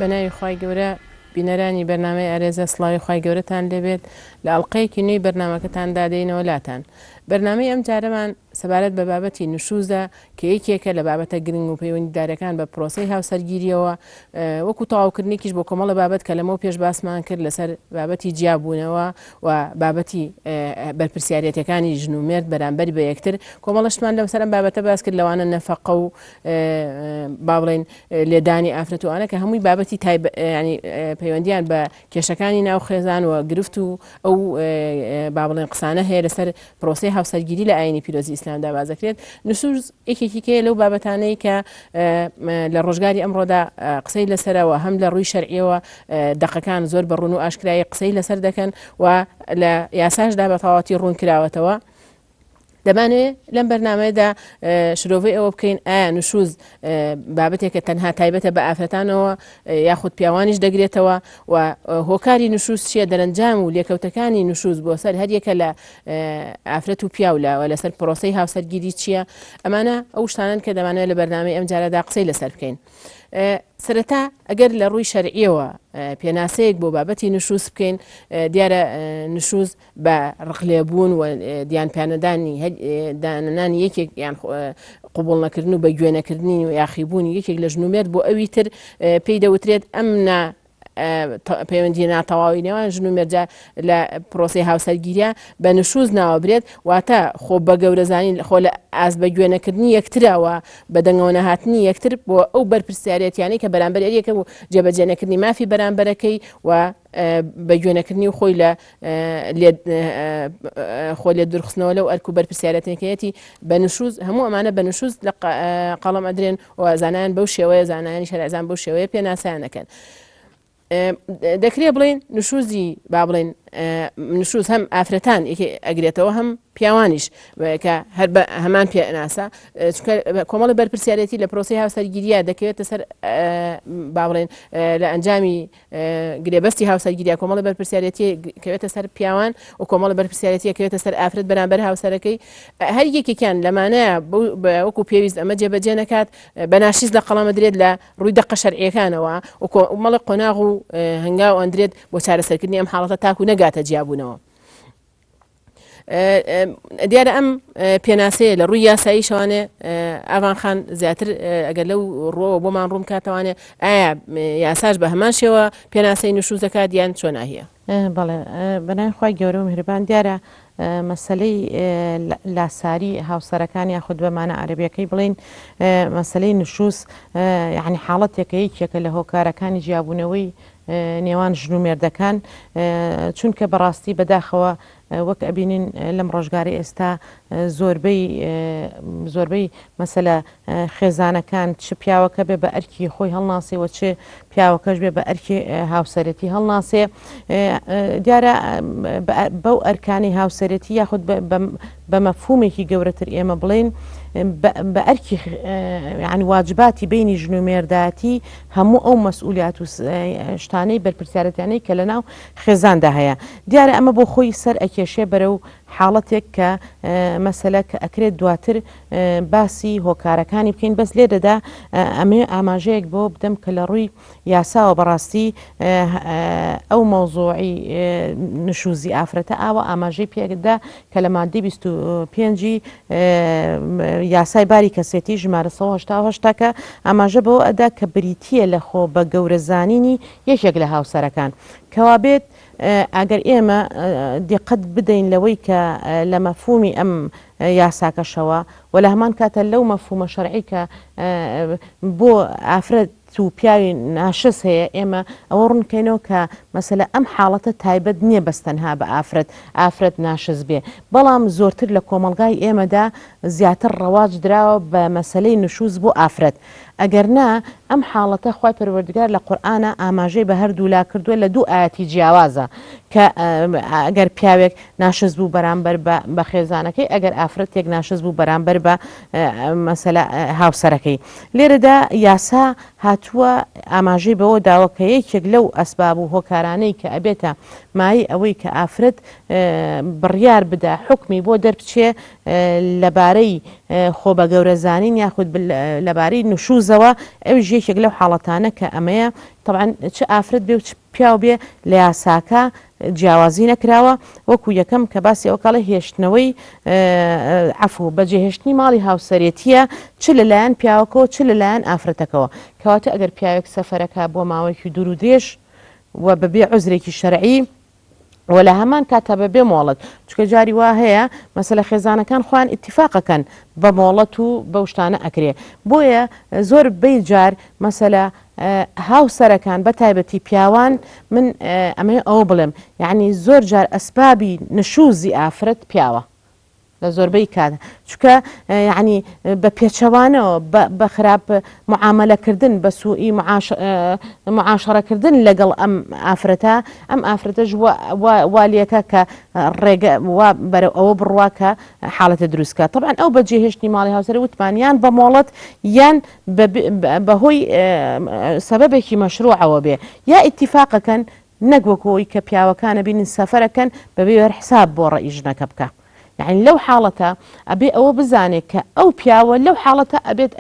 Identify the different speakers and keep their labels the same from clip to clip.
Speaker 1: بەناوی خوای گەورە بینەرانی بەرنامەی ئارێزە سڵاوی خوای گەورەتان لێبێت لە ئەڵلقەیەکی نوێی بەرنمەکەتان دادەینەوە لاتان. بەرنامەی ئەم جارەمان سەبارەت بە بابەتی نوشوزە کە یەکێکە لە بابەتە گرنگ و پەیوەندیدارەکان بە پرۆسی هاوسەرگیریەوە وەکو تەواوکردنێکیش بۆ کۆمەڵە بابەت کە لەمەوە پێش باسمان کرد لەسەر بابەتی جیابوونەوە و بابەتی بەرپرسیارەتەکانی ژن و مێرد بەرامبەری بە یەکتر کۆمەڵشمان لەم سەرم بابەتە باس کرد لەوانە نەفەقە و باڵێن لێدانی ئافرەتوانە کە هەمووی بابەتی ینی پەیوەندیان بە کێشەکانی ناو خێزان و گرفت و ئەو با بڵێن قسانە هەیە لەسەر پرۆسی هاوسەرگیری لە ئاینی پیرۆزی ئیسلامدا بازەکرێت. نوشوز یەکێکیکەیە لەو بابەتانەی کە لە ڕۆژگاری ئەمڕۆدا قسەی لەسەرەوە هەم لە ڕووی شەرعیەوە دەقەکان زۆر بەڕوون و ئاشکرایی قسەی لەسەر دەکەن و لە یاساشدا بە تەواوەتی ڕوون کراوەتەوە. دەمانوێت لەم بەرنامەیەدا شرۆڤی ئەوە بکەین ئایا نوشوز بابەتێکە تەنها تایبەتە بە ئافرەتانەوە یاخود پیاوانیش دەگرێتەوە و هۆکاری نوشوز چیە، دەرەنجام و لێکەوتەکانی نوشوز بۆ سەر هەریەکە لە ئافرەت و پیاولەوە لەسەر پرۆسەی هاوسەرگیری چییە. ئەمانە ئەو شتانن کە دەمانوێت لە بەرنامەی ئەم جارەدا قسەی لەسەر بکەین. سەرەتا ئەگەر لە ڕووی شەرعیەوە پێناسەیەک بۆ بابەتی نوشوز بکەین، دیارە نوشوز بە ڕقلێبوون و دیانپیانەدانی دانانی یەکێک یان قوبوڵ نەکردن و بە گوێنەکردنی و یاخیبوونی یەکێک لە ژن و مێرد بۆ ئەوی تر پێی دەوترێت ئەم پەیوەندی ناتەواوی نێوان ژن و مێرجە لە پرۆسی هاوسەرگیریە بە نوشوز ناوەبرێت، واتە خۆ بە گەورەزانین خۆ لە ئاس بە گوێنەکردنی یەکترەوە بە دەنگەوە نەهاتنی یەکتر بۆ ئەو بەرپرسیارەتیانەی کە بەرامبەر یەکە و جێبەجێنەکردنی مافی بەرامبەرەکەی و بە گوێنەکردنی و خۆی لە خۆ لێ درخستنەوە لەو ئەرک و بەرپرسیارەتەکەیەتی بە نوشوز هەموو ئەمانە بە نوشوز لە قەڵەم ئەدرێن و زانایان بەو شێوەیە زانایانی شەرعزان بەو شێوەیە پێناسیانەکەن. دەکرێت بڵین نوشوزی با بڵین نوشوز هەم ئافرەتان ئەگرێتەوە هەم پیاوانیش کە هەر بە هەمان پێناسا کۆمەڵی بەرپرسیارەتی لە پرۆسی هاوسەرگیریە دەکەوێتە سەر با بڵێن لە ئەنجامی گرێبەستی هاوسەرگیریە کۆمەڵی بەرپرسیارەتی کەوێتە سەر پیاوان و کۆمەڵی بەرپرسیارەتی کەوێتە سەر ئافرەت بەرامبەر هاوسەرەکەی. هەر یەکێکیان لەمانەیە وەکو پێویست ئەمە جێبەجێ نەکات بەناشیز لە قەڵەمە درێت لە ڕووی دەقە شەرعیەکانەوە و کۆمەڵی قۆناغ و هەنگاو ئەندرێت بۆ چارەسەرکردنی ئەم حاڵەتە تاکو نەگاتە جیابوونەوە. دیارە ئەم پێناسەیە لە ڕووی یاسایی شەوانێ ئاوان خان زیاتر ئەگەر لەو ڕۆوە بۆمان ڕوون کاتەوانێ ئایا یاساش بە هەمان شێوە پێناسەی نوشوزەکە دیان چۆن ناهەیە؟
Speaker 2: بەڵێ بەنای خوای گەورە و میهرەبان دیارە مەسلەی لاساری هاوسەرەکان یاخود بەمانە عەرەبیەکەی بڵین مەسلەی نوشوز یعنی حاڵەتێکە یەکێکە لە هۆکارەکانی جیابوونەوەی نێوان ژن و مێردەکان، چونکە بەڕاستی بەداخەوە وەک ئەبینین لەم ڕۆژگاری ئێستا زۆربەی مەسەلە خێزانەکان چ پیاوەکە بێ بە ئەرکی خۆی هەڵناسێەوە چ پیاوەکەش بێ بە ئەرکی هاوسەرەتی هەڵناسێ. دیارە بەو ئەرکانی هاوسەرەتی یاخود بە مەفهومێکی گەورەتر ئێمە بڵین بە ئەرکی یعنی واجباتی بینی ژن و مێرداتی هەموو ئەو مەسئولیات و شتانەی بەرپرسیارەتیانەی کە لە ناو خێزاندا هەیە. دیارە ئەمە بۆ خۆی سەر ئەکێشێ بەرەو حاڵەتێک کە مەسەلە کە ئەکرێت دواتر باسی هۆکارەکانی بکەین. بەس لێرەدا ئەمێ ئاماژەیەک بۆ بدەم کە لە ڕووی یاساوە بەڕاستی ئەو مەوزوعی نشوزی ئافرەتە ئاوە ئاماژەی پێدا کە لە مادەی 25 یاسای باری کەسێتی ژمارە 1970 کە ئاماژە بەوە ئەدا کە بریتیە لە خۆ بە گەورەزانینی یەکێک لە هاوسەرەکان کەوا بێت ئەگەر ئێمە دیقەت بدەین لەوەی کە لە مەفهومی ئەم یاساکەشەوە و لە هەمان کاتە لەو مەفهومە شەرعی کە بۆ ئافرەت و پیاوی ناشس هەیە ئێمە ئەوە ڕوونکەینەوە کە مەسەلە ئەم حاڵەتە تایبەت نییە بەستەنها بە ئافرەت ناشس بێ، بەڵام زۆرتر لە کۆمەلگای ئێمەدا زیاتر ڕەواج دراوە بە مەسەلەی نوشوز بۆ ئافرەت. ئەگەر نا ئەم حاڵەتە خوای پەروەردگار لە قورئانە ئاماژەی بە هەردوو لا کردووە لە دوو ئاەتی جیاوازە کە ئەگەر پیاوێک ناشز بوو بەرامبەر بە خێزانەکەی ئەگەر ئافرەتێک ناشز بوو بەرامبەر بە مەسەلە هاوسەرەکەی. لێرەدا یاسا هاتووە ئاماژەی بەوە داوەکە یەکێک لەو ئەسباب و هۆکارانەی کە ئەبێتە مای ئەوەی کە ئافرەت بڕیار بدە حکمی بۆ دەربچێ لەبارەی خۆ بە گەورەزانین یاخود لەبارەی نوشوزەوە ئەو یەکێک لەو حاڵەتانە کە ئەمەیە طبعا چ ئافرەت بێ و چ پیاو بێ لە یاساکە جیاوازی نەکراوە وەکو یەکەم کە باسی ئەوکڵە هێشتنەوەی عفو بەجێهێشتنی ماڵی هاوسەرێتیە چ لەلایەن پیاوەکەەوە چ لەلایەن ئافرەتەکەەوە کەواتە ئەگەر پیاوێک سەفەرەکە بۆ ماوەیەکی دوور و درێژ و بەبێ عوزرێکی شەرعی ولا هەمان کاتە بەبێ مۆڵەت چکە جاری وا هەیە مەسەلە خێزانەکان خۆیان ئیتیفاقەکەن بە مۆڵەت و بەو شتانە ئەکرێ بۆیە زۆر بەی جار مەسەلە هاوسەرەکان بە تایبەتی پیاوان من ئەمە ئەوە بڵێم یعنی زۆر جار ئەسبابی نشوزی ئافرەت پیاوە لە زۆربەی کاتە چکە یعنی بە پێچەوانەوە بە خراپ معاملەکردن بە سوئی معاشەڕەکردن لەگەڵ ئەم ئافرەتە ئەم ئافرەتەش والیەکە کە ڕێگە بەرەو ئەوە بڕوا کە حاڵەتە دروستکە طبعا ئەو بەجێهێشتنی ماڵی هاوسەر وتمانیان بە مۆڵەت یان بەهۆی سەبەبێکی مەشروعەوە بێ یا ئیتیفاقەکەن نەگوەکەوەی کە پیاوەکانە بینن سەفەرەکەن بەبێ حساب بۆ ڕێی ژنەکە بکە يعني لو حالته أبي أو بزاني كأو بياوة لو حالته أبيت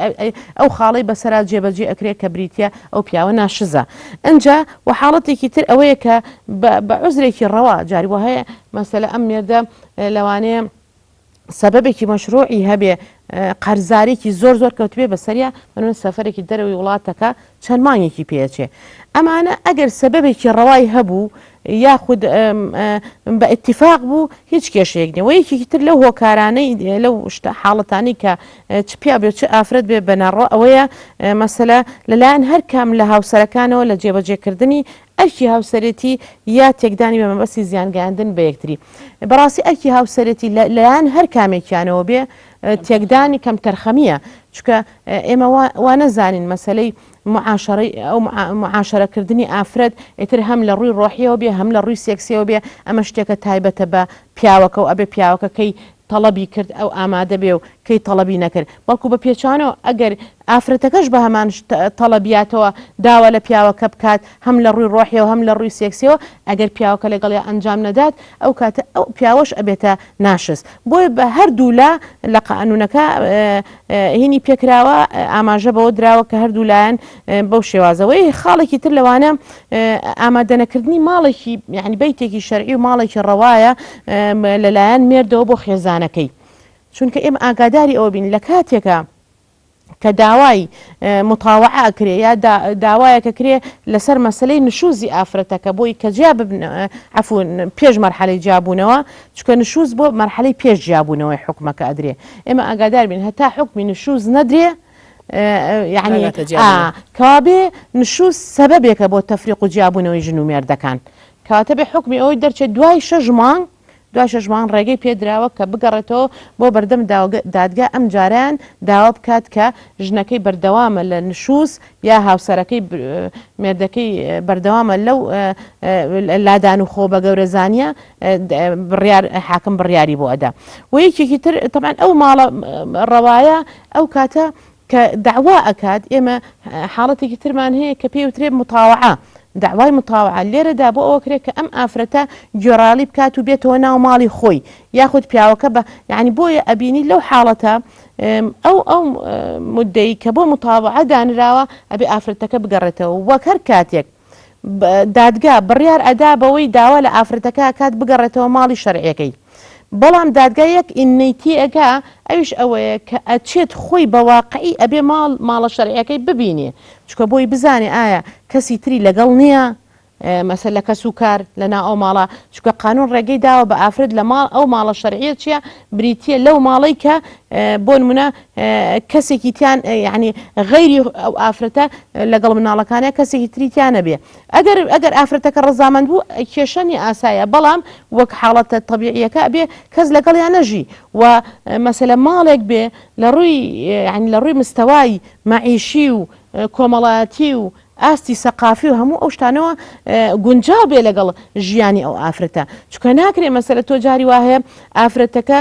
Speaker 2: أو خالي بسرات جيبجي أكري كبريتيا أو بياوة ناشزة إنجا وحالتي كتير أويك بعذرك الرواء جاري وهي مثلا أم يدا لواني سببك مشروعي هبي قرزارێکی زۆر زۆر کەوتبێ بەسەریا من سەفەرێکی دەرەوەی وڵاتەکە چەند مانگێکی پێچێ ئەمانە ئەگەر سەبەبێکی ڕەوای هەبوو یاخود بە ئیتیفاق بوو هیچ کێشەیەک نیە و یەکێکی تر لەو هۆکارانەی لەو حاڵەتانی کە چ پیا بێ چ ئافرەت بێ بەناڕۆ ئەوەیە مەسەلە لەلایەن هەر کام لە هاوسەرەکانەوە لە جێبەجێکردنی ئەرکی هاوسەرێتی یا تێکدانی بە مەبەستی زیانگەیاندن بە یەکتری بەڕاستی ئەرکی هاوسەرێتی لەلایەن هەر کامێکیانەوە بێ تێکدانی کەم تەرخەمیە چکە ئێمە وا نەزانین مەسلەی معاشەڕەی ئەو معاشەرەکردنی ئافرەت ئیتر هەم لە ڕووی ڕۆحیەوە بێ هەم لە ڕووی سێکسیەوە بێ ئەمە شتێکە تایبەتە بە پیاوەکە و ئەبێ پیاوەکەکەی تەڵەبی کرد ئەو ئامادە بێ و کەی تەڵەبی نەکرد بەڵکو بە پێچانەوە ئەگەر ئافرەتەکەش بە هەمان تەڵەبیاتەوە داوە لە پیاوەکە بکات هەم لە ڕووی ڕۆحیەوە هەم لە ڕووی سێکسیەوە ئەگەر پیاوەکە لەگەڵی ئەنجام نەدات ئەو کاتە ئەو پیاوەش ئەبێتە ناشست بۆیە بە هەردوو لە قانونەکە هینی پێکراوە ئاماژە بەوە دراوە کە هەردوو لایەن بەو شێوازەوەی خاڵێکی تر لەوانە ئامادەنەکردنی ماڵێکی یعنی بەیتێکی شەرعی و ماڵێکی ڕەوایە لەلایەن مێردەوە بۆ خێزانەکەی چونکە ئێمە ئاگاداری ئەوە بین لە کاتێکە کە داوای متاوعە ئەکرێ یا داوایەکە کرێ لەسەر مەسلەی نشوزی ئافرەتەکە بۆی کە جیا عفون پێش مەرحەلەی جیابوونەوە چکە نشوز بۆ مەرحەلەی پێش جیابوونەوەی حکومەکە ئەدرێ ئێمە ئاگادار بین هەتا حکمی نشوز نەدرێ يعني كابي نشوز سببك بو تفريق جابون ويجنو مردكان كاتب حكمي او درچ دوای شەژمان ڕێگەی پێدراوە کە بگەڕێتەوە بۆ بەردەم دادگا ئەم جاران داوا بکات کە ژنەکەی بەردەوامە لە نشوز یا هاوسەرەکەی مێردەکەی بەردەوامە لەو لادان و خۆ بە گەورەزانیە حاکم بڕیاری بۆ ئەدا و یەکێکی تر طبعا ئەو ماڵە ڕەوایە ئەو کاتە کە داوا ئەکات ئێمە حاڵەتێکی ترمان هەیە کە پێوترێ متاوعە داوای متاوعە لێرەدا بۆ ئەوە کرێت کە ئەم ئافرەتە گۆڕاڵی بکات و بێتەوە ناو ماڵی خۆی یاخود پیاوەکە بە یعنی بۆیە ئەبینی لەو حاڵەتە ئەو مدەی کە بۆ متاوعە دانراوە ئەبێ ئافرەتەکە بگەڕێتەوە وەک هەر کاتێک دادگا بڕیار ئەدا بەوەی داوا لە ئافرەتەکە کات بگەڕێتەوە ماڵی شەرعیەکەی بەڵام دادگا یەک ئینەیتی ئەگا ئەوش ئەوەیە کە ئەچێت خۆی بە واقعی ئەبێ ماڵە شەرعیەکەی ببینێ چکە بۆی بزانێ ئایا کەسی تری لەگەڵ نییە مەسەل لە کەس و کار لەنا ئەو ماڵە چکە قانون ڕێگەی داوە بە ئافرەت لە ماڵ ئەو ماڵە شەرعیە چیە بریتە لەو ماڵی کە بۆ نمونە کەسێکی تیان یعنی غەیری ئەو ئافرەتە لەگەڵ مناڵەکانە کەسێکی تریتیانە بێ ئەگەر ئافرەتەکە ڕەزامەند بوو کێشەنی ئاسایە بەڵام وەک حاڵەتە طبیعیەکە بێ کەس لەگەڵیان نەژی و مەسەلە ماڵێک بێ لە ڕووی مستەوای مەعیشی و کۆمەڵایەتی و ئاستی سەقافی و هەموو ئەو شتانەوە گونجاو بێ لەگەڵ ژیانی ئەو ئافرەتە چکە ناکرێ مەسەلە تۆ جاری وایە ئافرەتەکە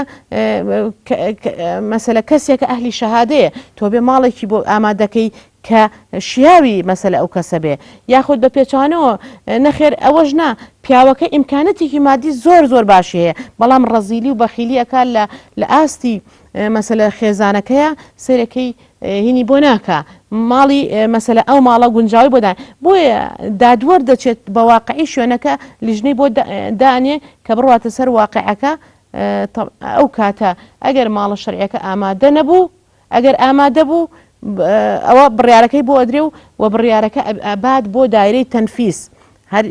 Speaker 2: مەسەلە کەسێکە ئەهلی شەهادەیە تۆ بێ ماڵێکی بۆ ئامادەکەی کە شیاوی مەسەلە ئەو کەسە بێ یاخود بە پێچانەوە نەخێر ئەوەش نا پیاوەکە ئیمکانەتێکی مادی زۆر باشی هەیە بەڵام ڕەزیلی و بەخیلیەکە لە ئاستی مەسەلە خێزانەکەیە سەرەکەی هینی بۆ ناکە ماڵی مەسەلە ئەو ماڵە گونجاوی بۆدان بۆیە دادوەر دەچێت بە واقعی شوێنەکە لیژنەی بۆ دانێ کە بڕواتە سەر واقعەکە ئەو کاتە ئەگەر ماڵە شەرعەکە ئامادە نەبوو ئەگەر ئامادە بوو ئەوە بڕیارەکەی بۆ ئەدرێ و بڕیارەکە ئەبات بۆ دایرەی تەنفیس هەر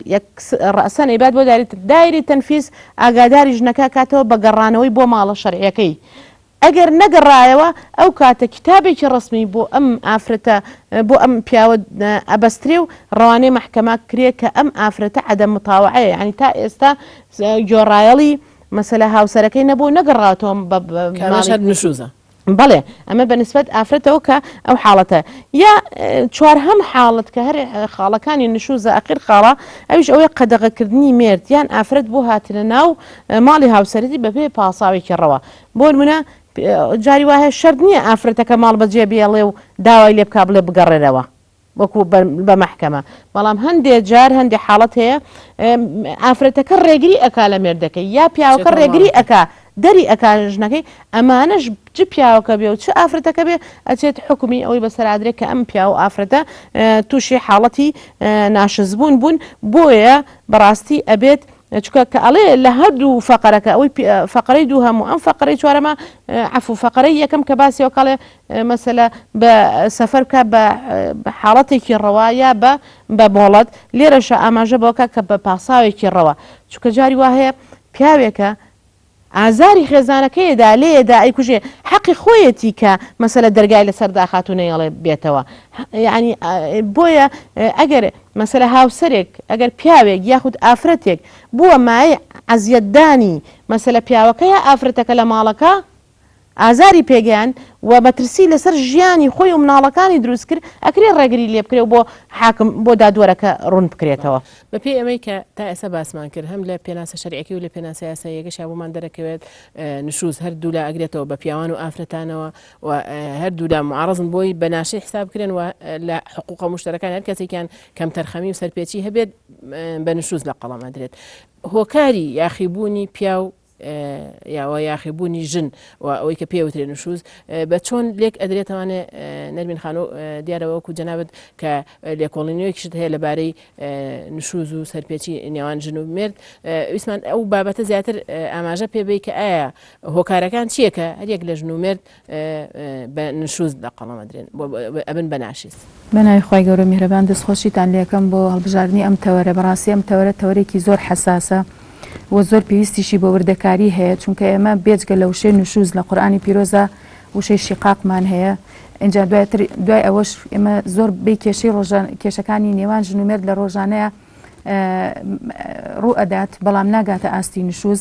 Speaker 2: ڕەسەن ئەیبات بۆ دایری تەنفیس ئاگاداری ژنەکە کاتەوە بە گەڕانەوەی بۆ ماڵە شەرعەکەی ئەگەر نەگەڕایەوە ئەو کاتە کتابێکی ڕسمی بۆ ئەم ئافرەتە بۆ ئەم پیاوە ئەبەسترێ و ڕەوانەی مەحکەما کرێ کە ئەم ئافرەتە عەدەم متاوعەیە یعنی تا ئێستا گۆڕایەڵی مەسەلە هاوسەرەکەی نەبوو نەگەڕاتەوە بە
Speaker 1: نشوزە
Speaker 2: بەڵێ ئەمە بەنسبەت ئافرەتەوە کە ئەو حاڵەتە یا چوار هەم حاڵت کە هەر خاڵەکانی نشوزە ئەخیر خاڵە ئەوش ئەوەی قەدەغەکردنی مرد یان ئافرەت بۆ هاتنە ناو ماڵی هاوسەرەتی بەپێ پاساوێکی ڕەوە بۆ نمونە جاری وایە شەرت نییە ئافرەتەکە ماڵ بەجێ بێڵێ و داوای لێ بکا بڵێ بگەڕێرەوە وەکو بە مەحکەمە بەڵام هەندێک جار هەندێک حاڵەت هەیە ئافرەتەکە ڕێگری ئەکا لە مێردەکەی یا پیاوەکە ڕێگری ئەکا دەری ئەکانژنەکەی ئەمانەش چ پیاوەکە بێ و چه ئافرەتەکە بێ ئەچێت حکومی ئەوەی بەسەرادرێت کە ئەم پیا و ئافرەتە تووشی حاڵەتی ناشزبوون بوون بۆیە بەڕاستی ئەبێت چکە کە ئەڵێ لە هەردوو فەقەرەکە ئەوەی فەقەرەی دوو هەموو ئەم فەقەرەی چوارەمە عفو فەقەرەی یەکەم کە باسیەوە کەڵێ مەسەلە بە سەفەر بکە بە حاڵەتێکی ڕەوایە بە مۆڵەت لێرەشە ئاماژە بۆکە کە بە پاساوێکی ڕەوە چکە جاری وا هەیە پیاوێکە ئازاری خێزانەکەیدا لێدا ئەیکوژێ حەقی خۆیەتی کە مەسەلە دەرگای لەسەر داخاتونەیەڵێ بێتەوە یعنی بۆیە ئەگەر مەسەلە هاوسەرێک ئەگەر پیاوێک یاخود ئافرەتێک بووە مای عەزیەتدانی مەسەلە پیاوەکەیە ئافرەتەکە لە ماڵەکە ئازاری پێگەیان و مەترسی لەسەر ژیانی خۆی و مناڵەکانی دروست کرد ئەکرێ ڕێگری لێ بکرێ بۆ حاکم بۆ دادوەرەکە ڕوون بکرێتەوە
Speaker 1: بەپێی ئەمەی کە تا ئێستا باسمان کرد هەم لە پێناسە شەرعیەکەی و لە پێناسە یاساییەکەش بۆمان دەرەکەوێت نشوز هەردوو لا ئەگرێتەوە بە پیاوان و ئافرەتانەوە و هەردوو لا معارەزن بۆی بەناشەی حساب کرێن و لە حقوق مشتەرەکان هەر کەسێکیان کەم تەرخەمی و سەرپێچی هەبێت بە نشوز لە قەڵەم ئەدرێت هۆکاری یاخیبوونی پیا و یاوە یاخیبوونی ژن و ئەوەی کە پێوترێن نشوز بە چۆن لێک ئەدرێتوانێ نەرمین خانۆ دیارەوەکو جەنابەت کە لێکۆڵینەوەیکیشت هەیە لەبارەی نشوز و سەرپێچی نێوان ژن و مرد ویسمان ئەو بابەتە زیاتر ئاماژە پێبێ کە ئایا هۆکارەکان چییەکە هەرێک لە ژن و مرد بە نشوز لە قەڵەم ئەدرێن ئەبن بەناشیست
Speaker 3: بەناوی خی گەورە میهرەبان دەستخۆشیتان لێکەم بۆ هەڵبژاردننی ئەم تەوەرە بەڕاستی ئەم تەوەرێکی زۆر حساسە و زۆر پێویستیشی بۆ وردەکاری هەیە چونکە ئێمە بێجگە لە وشەی نشوز لە قورئانی پیرۆزە وشەی شیقاقمان هەیە اینجا دوای ئەوەش ئێمە زۆر بێ کێشەی کێشەکانی نێوان ژن و مێرد لە ڕۆژانەیە ڕوو ئەدات بەڵام ناگاتە ئاستی نشوز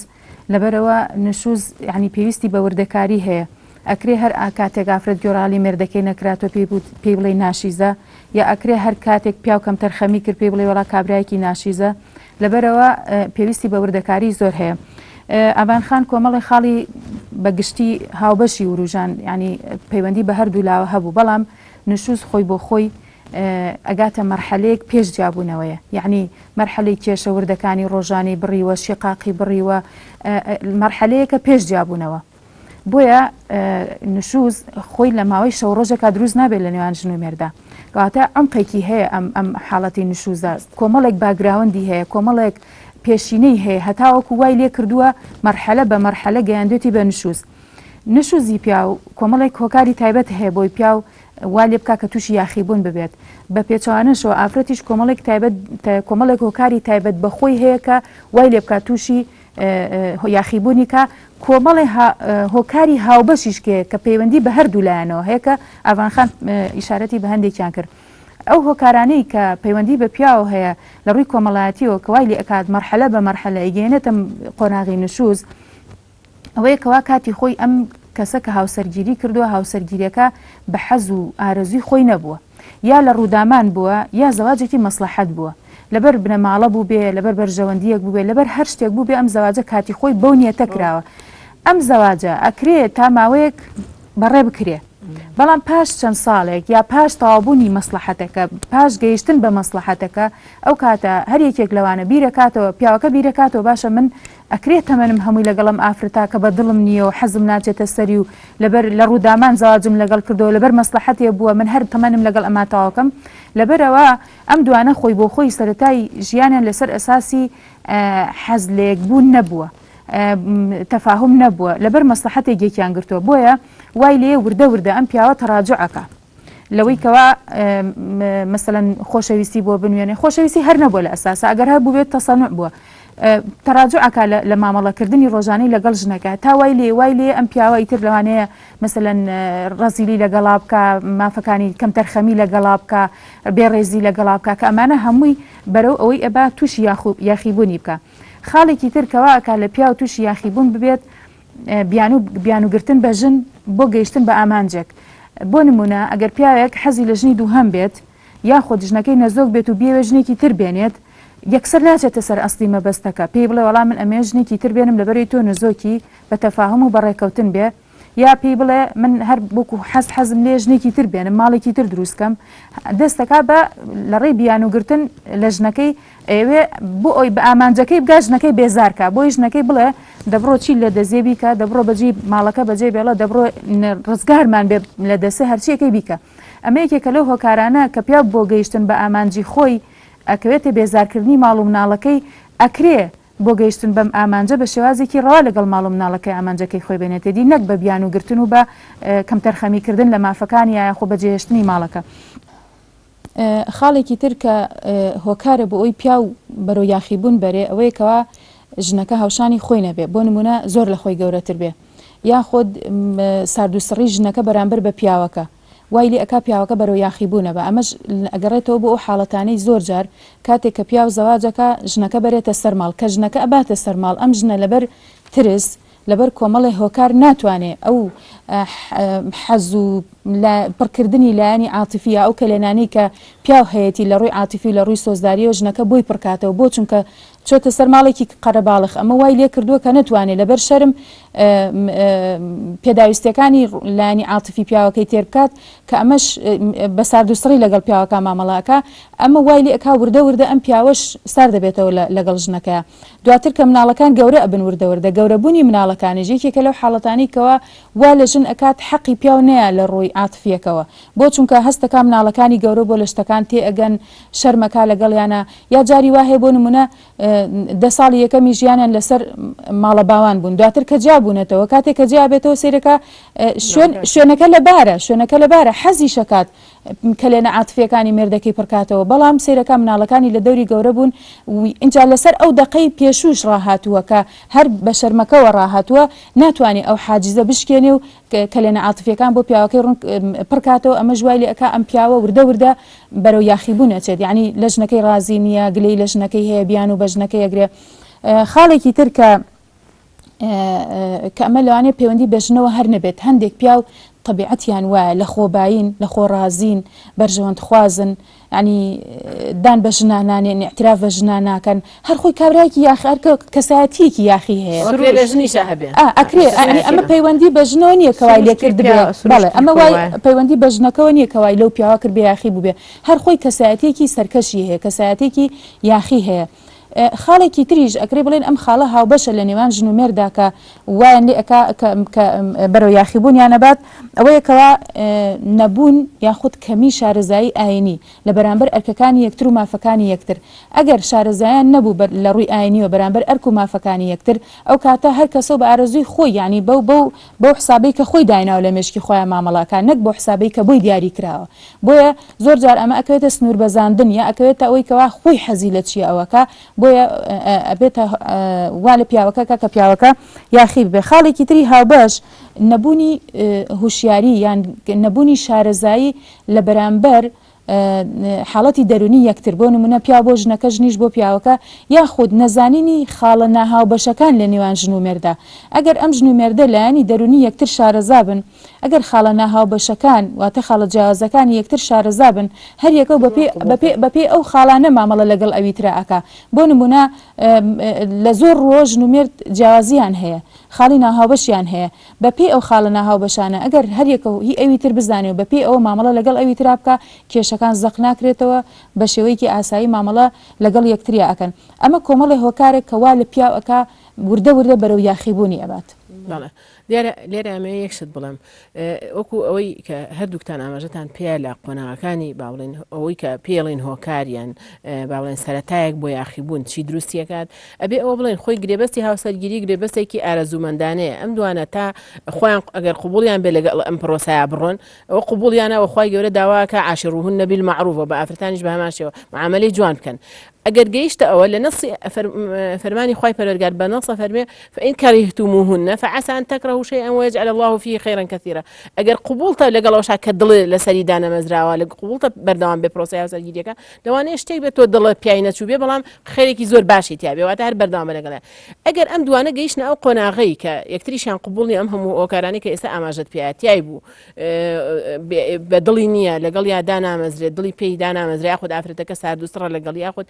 Speaker 3: لەبەرەوە نشوز یعنی پێویستی بە وردەکاری هەیە ئەکرێ هەر کاتێک ئافرەت گۆڕالی مێردەکەی نەکراتوە پێی بڵێ ناشیزە یا ئەکرێ هەر کاتێک پیاو کەم تەرخەمی کرد پێی بڵێ وڵا کابرایەکی ناشیزە لەبەرەوە پێویستی بە وردەکاری زۆر هەیە ئەبان خان کۆمەڵی خاڵی بەگشتی هاوبەشی وروژان ینی پەیوەندی بە هەردوو لاوە هەبوو بەڵام نشوز خۆی بۆ خۆی ئەگاتە مەرحەلەیەک پێش جیابوونەوەیە یعنی مەرحەلەی کێشە وردەکانی ڕۆژانی بڕیوە شیقاقی بڕیوە مەرحەلەیەکە پێش جیابوونەوە بۆیە نشوز خۆی لە ماوەی شەو ڕۆژێکا دروست نابێت لە نێوان ژن و مێردە کەواتە ئەمقێکی هەیە ئەم حاڵەتی نشوزە کۆمەڵێک باگراوەندی هەیە کۆمەڵێک پێشینەی هەیە هەتاوەکو وای لێ کردووە مەرحەلە بە مەرحەلە گەیاندێتی بە نشوز نشوزی پیا و کۆمەڵێک هۆکاری تایبەت هەیە بۆی پیا و وا لێ بکا کە تووشی یاخیبوون ببێت بە پێچوانەشەوە ئافرەتیش کۆمەڵێک هۆکاری تایبەت بەخۆی هەیە کە وای لێ بکات تووشی یاخیبوونی کە کۆمەڵی هۆکاری هاوبەشیشکێ کە پەیوەندی بە هەردوو لایەنەوە هەیە کە ئەڤانخان ئیشارەتی بە هەندێکیان کرد ئەو هۆکارانەی کە پەیوەندی بە پیاوە هەیە لە ڕووی کۆمەڵایەتیەوە کەوای لێ ئەکات مەرحەلە بە مەرحەلە ئیگەێنێتە قۆناغی نشوز ئەوەیە کەوا کاتی خۆی ئەم کەسە کە هاوسەرگیری کردووە هاوسەرگیریەکە بە حەز و ئارەزوی خۆی نەبووە یا لە ڕوودامان بووە یا زەواجێکی مەسلحەت بووە لەبەر بنەماڵە بوو بێ لەبەر بەرژەوەندیەک بوو بێ لەبەر هەر شتێک بوو بێ ئەم زەواجە کاتی خۆی بەو نیەتە کراوە ئەم زەواجە ئەکرێ تا ماوەیەک بەڕێ بکرێ بەڵام پاش چەند ساڵێک یا پاش تەواوبوونی مەسلحەتەکە پاش گەیشتن بە مەسلحەتەکە ئەو کاتە هەر یەکێک لەوانە بیرەکاتەوە پیاوەکە بیرەکاتەوە باشە من ئەکرێت تەمەنم هەمووی لەگەڵم ئافرەتا کە بە دڵم نییە و حەزم ناچێتە سەری و لەبەر لە ڕوودامان زاواجم لەگەڵ کردەوە لەبەر مەسلحەتێ بووە من هەر تەمەنم لەگەڵ ئەما تاواکەم لەبەرەوە ئەم دوانە خۆی بۆ خۆی سەرەتای ژیانیان لەسەر ئەساسی حەز لێکبوون نەبووە تەفاهم نەبووە لەبەر مەسلحەتێک یەکیان گرتووە بۆیە وای لێ وردە وردە ئەم پیاوە تەراجعەکە لەوەی کەوا مەسەلەن خۆشەویستی بۆ بنوێنێ خۆشەویستی هەر نەبووە لە ئەساسا ئەگەر هەر بوو بێت تەسەنوع بووە تەراجعەکە لە مامەڵەکردنی ڕۆژانەی لەگەڵ ژنەکە تا وای لێ ئەم پیاوە ئیتر لەوانەیە مەسەلەن ڕەزیلی لەگەڵا بکە مافەکانی کەم تەرخەمی لەگەڵا بکە بێڕێزی لەگەڵا بکە کە ئەمانە هەمووی بەرەو ئەوەی ئەبا تووشی یاخیبوونی بکە خاڵێکی تر کەوا ئەکا لە پیا و تووشی یاخیبوون ببێت بیانوگرتن بە ژن بۆ گەیشتن بە ئامانجێک بۆ نمونە ئەگەر پیاوێک حەزی لە ژنی دووهەم بێت یاخۆ ژنەکەی نەزۆک بێت و بێوە ژنێکی تر بێنێت یەکسەر ناچێتە سەر ئەسلی مەبەستەکە پێی بڵێ وەڵام من ئەمێ ژنێکی تر بێنم لەبەری تۆ نەزۆکی بە تەفاهم و بەڕێکەوتن بێ یا پێی بڵێ من هەر بۆکو حەزم لێ ژنێکی تر بێنم ماڵێکی تر دروستکەم دەستەکە بە لە ڕێی بیانوگرتن لە ژنەکەی ئێوێ بۆ ئەوی بە ئامانجەکەی بگا ژنەکەی بێزارکە بۆی ژنەکەی بڵێ دەبڕۆ چی لە دەزێبی کە دەبڕۆ بەجێ ماڵەکە بەجێ بێڵە دەبڕۆ ڕزگارمان بێ لە دەسێ هەرچیەکەی بیکە ئەمە یەکێکە لەو هۆکارانە کە پیا بۆ گەیشتن بە ئامانجی خۆی ئەکەوێتە بێزارکردنی ماڵ و مناڵەکەی ئەکرێ بۆ گەیشتن بەم ئامانجە بە شێوازێکی ڕەوا لەگەڵ ماڵ و مناڵەکەی ئامانجەکەی خۆی بێنێتێدی نەک بە بیانوگرتن و بە کەم تەرخەمیکردن لە مافەکانی یاخۆ بەجێهێشتنی ماڵەکە خاڵێکی تر کە هۆکارە بۆ ئەوی پیا و بەرەو یاخیبوون بەرێ ئەوەیەکەوە ژنەکە هاوشانی خۆی نەبێ بۆ نمونە زۆر لە خۆی گەورەتر بێ یاخۆ ساردوسڕی ژنەکە بەرامبەر بە پیاوەکە وای لێ ئەکا پیاوەکە بەرەو یاخیبوونە بە ئەمەش ئەگەڕێتەوە بۆ ئەو حاڵەتانەی زۆر جار کاتێک کە پیا و زەواجەکە ژنەکە بەرێتە سەرماڵ کە ژنەکە ئەباتە سەرماڵ ئەم ژنە لەبەر ترس لەبەر کۆمەڵی هۆکار ناتوانێت ئەو حەز و پڕکردنی لایەنی عاتیفیە ئەو کەلێنانی کە پیاو هەیەی لە ڕووی عاتیفی لە ڕووی سۆزداری و ژنەکە بۆی پڕکاتەوە بۆ چونکە چۆتە سەرماڵێکی قەرەباڵغ ئەمە وای لێ کردووە کە نتوانێت لەبەر شەرم پێداویستەکانی لایەنی عاتیفی پیاوەکەی تێر بکات کە ئەمەش بە ساردوسڕی لەگەڵ پیاوەکە مامەڵاکە ئەمە وای لێ ئەکا وردە وردە ئەم پیاوەش سار دەبێتەوە لەگەڵ ژنەکە دواتر کە مناڵەکان گەورە ئەبن وردە وردە گەورەبوونی مناڵەکانی یەکێکە لەو حاڵەتانی کەوە وا لە ژن ئەکات حەقی پیاو نەیە لە ڕووی عاتیفیەکەوە بۆ چونکە هەستەکە مناڵەکانی گەورە بۆ لە شتەکان تێ ئەگەن شەرمەکە لەگەڵیانە یا جاری وهەیە بۆ نمونە دە ساڵی یەکەمی ژیانیان لەسەر ماڵە باوان بوون دواتر کە جیابوونەتەوە کاتێک کە جیابێتەوە سیرەکە شوێنەکە لە بارە حەزی شەکات کەلێنە عاتیفیەکانی مێردەکەی پڕکاتەوە بەڵام سیرەکە مناڵەکانی لە دەوری گەورە بوون اینجا لەسەر ئەو دقەی پێشوش ڕاهاتووە کە هەر بە شەرمەکەەوە ڕاهاتووە ناتوانێت ئەو حاجزە بشکێنێ و کەلێنە عاتیفیەکان بۆ پیاوەکەی ڕوون پڕکاتەوە ئەمە ژوای لێ ئەکا ئەم پیاوە وردە وردە بەرەو یاخیبوون ئەچێت یعنی لە ژنەکەی ڕازی نییە گلەی لە ژنەکەی هەیە بیان و بە ژنەکەی ئەگرێ خاڵێکی تر کە ئەمە لەوانەیە پەیوەندی بەژنەوە هەر نەبێت هەندێک پیاو طبیعەتیان وایە لە خۆباین لە خۆڕازین بەرژەوەند خوازن ینی دان بە ژنا نانێن اعتراف بە ژنا ناکەن هەر خۆی کابراایکی یاخی کەسایەتیەکی یاخی هەیە ئەکرێ ئەمە پەیوەندی بە ژنەوە نییە کەوای لێکرد بڵێ ئەمە وای پەیوەندی بە ژنەکەەوە نییە کەوای لەو پیاوە کرد بە یاخی بووبێ هەر خۆی کەسایەتێکی سەرکەشی هەیە کەسایەتێکی یاخی هەیە خاڵێکی تریژ ئەکرێ بڵێن ئەم خاڵە هاوبەشە لە نێوان ژن و مێردا کە وایان لێ ئەکا بەرەو یاخیبوون یانەبات ئەوەیەکەوە نەبوون یاخود کەمی شارەزایی ئاینی لە بەرامبەر ئەرکەکانی یەکتر و مافەکانی یەکتر ئەگەر شارەزایان نەبوو لە ڕووی ئاینیوە بەرامبەر ئەرک و مافەکانی یەکتر ئەو کاتە هەر کەسە بە ئارەزوی خۆی ینی بەو حسابەی کە خۆی دایناو لە مێشکی خۆیان مامەڵاکان نەک بۆ حسابەی کە بۆی دیاری کراوە بۆیە زۆر جار ئەمە ئەکەوێتە سنوور بەزاندن یا ئەکەوێتە ئەوەی کەوا خۆی حەزی لە چیە ئەوەکە بۆیە ئەبێتە وا لە پیاوەکە کە پیاوەکە یاخی بێ خاڵێکی تری هاوبەش نەبوونی هوشیاری یان نەبوونی شارەزایی لە بەرامبەر حاڵەتی دەرونی یەکتر بۆ نمونە پیا بۆ ژنەکە ژنیش بۆ پیاوەکە یاخود نەزانینی خاڵە ناهاو بەشەکان لە نێوان ژن و مێردا ئەگەر ئەم ژن و مێردە لایەنی دەرونی یەکتر شارەزا بن ئەگەر خاڵە ناهاو بەشەکان واتە خاڵە جیاوازەکانی یەکتر شارەزا بن هەر یەکە بەپێ ئەو خاڵانە مامەڵە لەگەڵ ئەوی ترا ئەکا بۆ نمونە لە زۆر ڕۆژ ژن و مێرد جیاوازیان هەیە خاڵی ناهاوبەشیان هەیە بەپێ ئەو خاڵە ناهاوبەشانە ئەگەر هەر یەکە هی ئەوی تر بزانێ و بەپێ ئەوە مامەڵە لەگەڵ ئەوی ترا بکە کێشەکان زەق ناکرێتەوە بە شێوەیەکی ئاسایی مامەڵە لەگەڵ یەکتریا ئەکەن ئەمە کۆمەڵی هۆکارێک کەوا لە پیاوەکە وردە وردە بەرەو یاخیبوونی ئەبات.
Speaker 1: دیارە لێرە ئەمە یەکشت بڵم وەکو ئەوەی کە هەردووکتان ئاماژەتان پێ لە قۆناغەکانی باڵێن ئەوەی کە پێڵین هۆکاریان باڵێن سەرەتایەک بۆ یاخیبوون چی دروستیەکات ئەبێ ئەوە بڵێن خۆی گرێبەستی هاوسەرگیری گرێبەستێکی ئارەزوومەندانەیە ئەم دوانە تا خۆیان ئەگەر قوبوڵیان بێ لەگەڵ ئەم پرۆسەیە بڕۆن ئەوە قوبوڵیانەوە خۆی گەورە داواکە عاشروهن بالمعروف بە ئافرەتانیش بە هەمان شێوە معاملەی جوان بکەن ئەگەر گەیشتە ئەوە لە نەسی فەرمانی خی پەروەردگار بە نەسە فەرمێ فإن كرهتموهن فعسى أن تكرهوا شيئا ويجعل الله فيه خيرا كثيرا ئەگەر قوبوڵتە لەگەڵەوەشا کە دڵێ لەسەری دانەمەزراوە لە قوبوڵتە بەردەوام بێ پرۆسەی هاوسەرگیریەکە لەوانەیە شتێک بێت تۆ دڵت پیای نەچوو بێ بەڵام خێرێکی زۆر باشی تیا بێ واتە هەر بەردەوامە لەگەڵە ئەگەر ئەم دوانە گەیشتنە ئەو قۆناغەی کە یەکتریشیان قوبوڵنی ئەم هەموو ئۆکارانی کە ئێستا ئاماژەت پیاتیای بوو بە دڵی نییە لەگەڵ یا دانامەزرێت دڵی پێی دانامەزرێ یاخود ئافرەتەکە ساردوستڕە لەگەڵ یاخود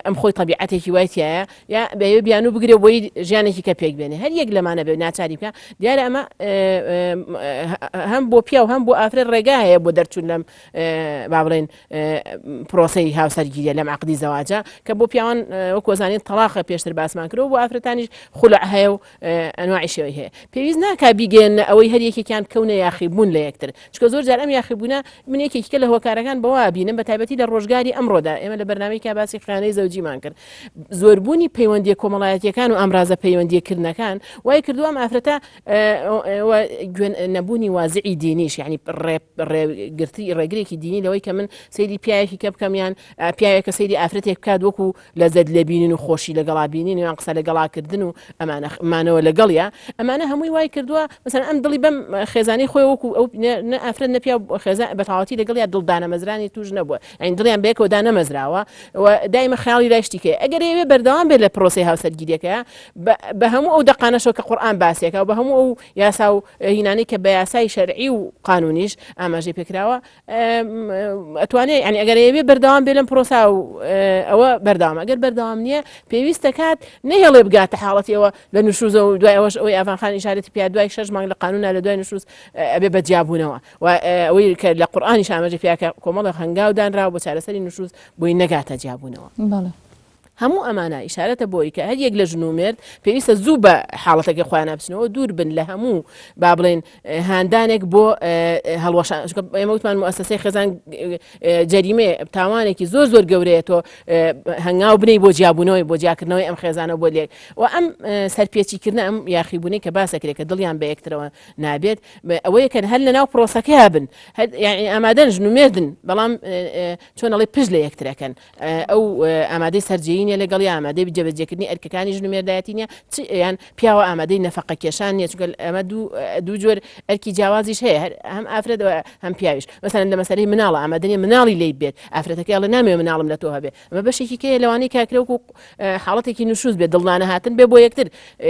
Speaker 1: ئەم خۆی طبیعەتێکی وایتیایە یا بەوێ بیان و بگرێ بۆی ژیانێکی کە پێک بێنێ هەر یەک لەمانە بێ ناچاری بکە دیارە ئەمە هەم بۆ پیا و هەم بۆ ئافرەت ڕێگا هەیە بۆ دەرچوون لەم با بڵێن پرۆسەی هاوسەرگیریە لەم عەقدی زەواجە کە بۆ پیاوان وەکۆزانین تەلاقە پێشتر باسمان کردەوە بۆ ئافرەتانیش خولع هەیە و ئەنواعی شێوەی هەیە پێویست ناکا بیگەێنە ئەوەی هەر یەکێکیان کەونە یاخیبوون لە یەکتر چکە زۆر جار ئەم یاخیبوونە من یەکێکە لە هۆکارەکان بەوا بینم بە تایبەتی لە ڕۆژگاری ئەمڕۆدا ئێمە لە بەرنامەیەکی باسی خیانەی زەوجیمان کرد زۆربوونی پەیوەندی کۆمەڵایەتیەکان و ئەمرازە پەیوەندیکردنەکان وای کردووە ئەم ئافرەتە نەبوونی وازعی دینیش یعنی ڕێگرتی ڕێگرێکی دینی لەوەی کە من سەیری پیاوێکی کە بکەمیان پیاوێکە سەیری ئافرەتێک بکات وەکو لەزەت لەبینین و خۆشی لەگەڵا بینین و یان قسە لەگەڵاکردن و ئەمانەوە لەگەڵیە ئەمانە هەمووی وای کردووە مثلا ئەم دڵی بەم خێزانی خۆی وەکو ئەو ئافرەت نەپیا خێزان بەتەواوەتی لەگەڵیا دڵدانەمەزرانی توش نەبووە ئەین دڵیان بەیەکەوە دانەمەزراوە و دایمە خەیاڵی لایشتیکە ئەگەر ئێوێ بەردەوام بێت لە پرۆسی هاوسەرگیریەکە بە هەموو ئەو دەقانەشەوە کە قورئان باسیەکە و بە هەموو ئەو یاسا و هینانەی کە بە یاسای شەرعی و قانونیش ئاماژەی پێکراوە ئەتوانێت ینی ئەگەر ئێوێ بەردەوام بێ لەم پرۆسا و ئەوە بەردەوام ئەگەر بەردەوام نییە پێویستە کات نەهێڵێ بگاتە حاڵەتەوە لە نوشوزە و دوای ئەوەش ئەوەی ئافغان ئیشارەتی پیا دوای 6 مانگ لە قانونا لە دوای نوشوز ئەبێ بەجیابوونەوە و ئەوەی کە لە قورئانیش ئاماژەی پیاکە کۆمەڵە هەنگاو دانراوە بۆ چارەسەری نوشوز بۆی نەگاتە جیابوونەوە هەموو ئەمانە ئیشارەتە بۆی کە هەر یەک لە ژن و مێرد پێویستە زوو بە حاڵەتەکە خۆیان بچنەوە دوور بن لە هەموو با بڵێن هاندانێک بۆ هەڵوەشان ئێمە وتمان مؤسسەی خێزان جەریمێ تاوانێکی زۆر زۆر گەورەیە تۆ هەنگاو بنەی بۆ جیابوونەوەی بۆ جیاکردنەوەی ئەم خێزانە بۆ لێک و ئەم سەرپێچیکردن ئەم یاخیبوونی کە باسەکرێت کە دڵیان بە یەکترەوە نابێت ئەوەیە کە هەر لەناو پرۆسەکەیا بن ئامادەن ژن و مێردن بەڵام چۆن ئەڵێ پشت لە یەکترەکەن ئەو ئامادەی سەرجەیی لەگەڵ ئامادەی بجێبەجێکردنی ئەرکەکانی ژن و مێردایەتی نیە یان پیاوە ئامادەی نەفەقە کێشان نیە چونکە ئەمە دوو جۆر ئەرکی جیاوازیش هەیە هەم ئافرەت هەم پیاویش مەسەن لە مەسەلەی مناڵە ئامادەنی مناڵی لێی بێت ئافرەتەکە ئەڵێ نامێ مناڵم لە تۆ هەبێ ئەمە بەشێکی کەیە لەوانەی کاکرێوەکو حاڵەتێکی نوشوز بێت دڵدانە هاتن بێ بۆ یەکتر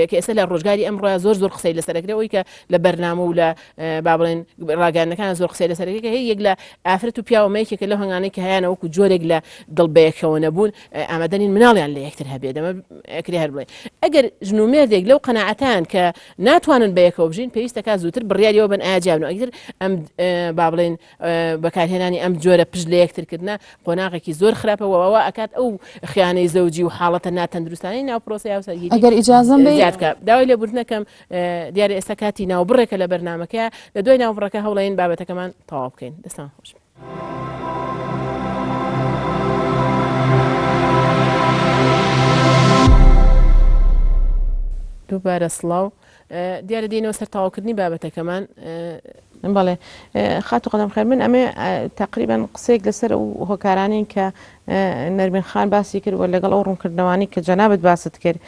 Speaker 1: کە ئێستا لە ڕۆژگاری ئەمڕۆ زۆر زۆر قسەی لەسەرەکرێەوەی کە لە بەرنامە و لە با بڵێن ڕاگەاندنەکان زۆر قسەی لەسەرەکە هەیە یەک لە ئافرەت و پیاوەمەیەکێکە لەو هەنگانەی کە هەیەە وەکو جۆرێک لە دڵبەیەکەوە نەبوون ئامادەنین مناڵیان لە یەکتر هەبێت ئەمە ئەکری هەر بڵێ ئەگەر ژن و مێردێک لەو قەناعەتان کە ناتوانن بەیەکەوە بژین پێویستە کا زووتر بڕیاریەوە بن ئاجیابن ئەگەر ئەم با بڵێن بەکارهێنانی ئەم جۆرە پشت لە یەکترکردنە قۆناغێکی زۆر خراپەوەەوە ئەکات ئەو خیانەی زەوجی و حاڵەتە ناتەندروستانەی ناو پرۆسی هاوسەرگیری
Speaker 3: ئەگەر ئیجازەم
Speaker 1: زیادکە داوای لێبوردنەکەم دیارە ئێستا کاتی ناوبڕێکە لە بەرنامەکە لە دوای ناوبڕەکە هەوڵێن بابەتەکەمان تەواو بکەین دەستان خۆش دووبارە سڵاو دیارە دێنەوە سەر تەواوکردنی بابەتەکەمان
Speaker 2: بەڵێ خات و قەدەم خێر من ئەمێ تقریبان قسێک لەسەر ئەو هۆکارانین کە نەرمین خان باسی کرد و لەگەڵ ئەو ڕوونکردنەوانی کە جەنابەت باست کرد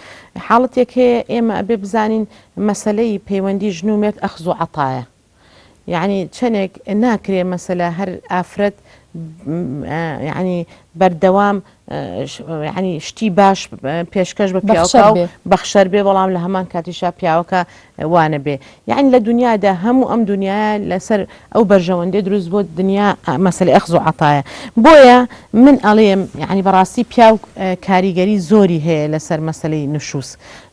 Speaker 2: حاڵەتێک هەیە ئێمە ئەبێ بزانین مەسەلەی پەیوەندی ژن و مێرد ئەخز و عەتایە یعنی چەندێک ناکرێ مەسەلە هەر ئافرەت ینی بەردەوام ینی شتی باش پێشکەش بە پیاوەکە و بەخشەر بێ بەڵام لە هەمان کاتیشا پیاوەکە وانە بێ یعنی لە دنیادا هەموو ئەم دنیاە لەسەر ئەو بەرژەوەندەی دروست بۆ دنیا مەسەلەی ئەخز و عەتایە بۆیە من ئەڵێم یعنی بەڕاستی پیاو کاریگەری زۆری هەیە لەسەر مەسەلەی نشووس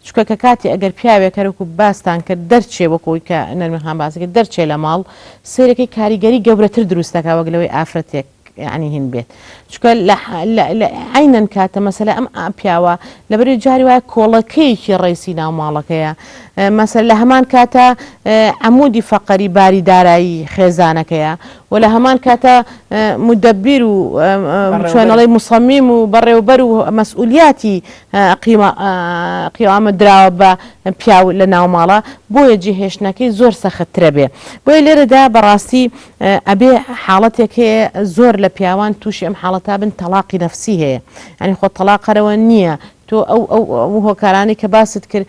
Speaker 2: چکە کە کاتی ئەگەر پیاوێک کەرەکو باستان کرد دەرچێ وەکەوەی کە نەرمەخان باسەکە دەرچێ لە ماڵ سێرەکەی کاریگەری گەورەتر دروستەکە وەک لەوەی ئافرەتێک يعني هین بێت چکە عینەن کاتە مەسەلە ئەم پیاوە لەبەر جاری وایە کۆڵەکەیەکی ڕێسی ناو ماڵەکەیە مەسەل لە هەمان کاتە عەمودی فەقەری باری دارایی خێزانەکەیە و لە هەمان کاتە مدەبیر و چۆنەڵی مصەمیم و بەڕێوەبەر و مەسئولیاتی قیامەت دراوە بە پیاو لە ناو ماڵە بۆیە جێهێشتنەکەی زۆر سەختترە بێ بۆیە لێرەدا بەڕاستی ئەبێ حاڵەتێک هەیە زۆر لە پیاوان تووشی ئەم حاڵەتا بن تەلاقی نەفسی هەیە ینی خۆ تەلاقەرەوە نییە تۆ ئەو هۆکارانی کە باست کرد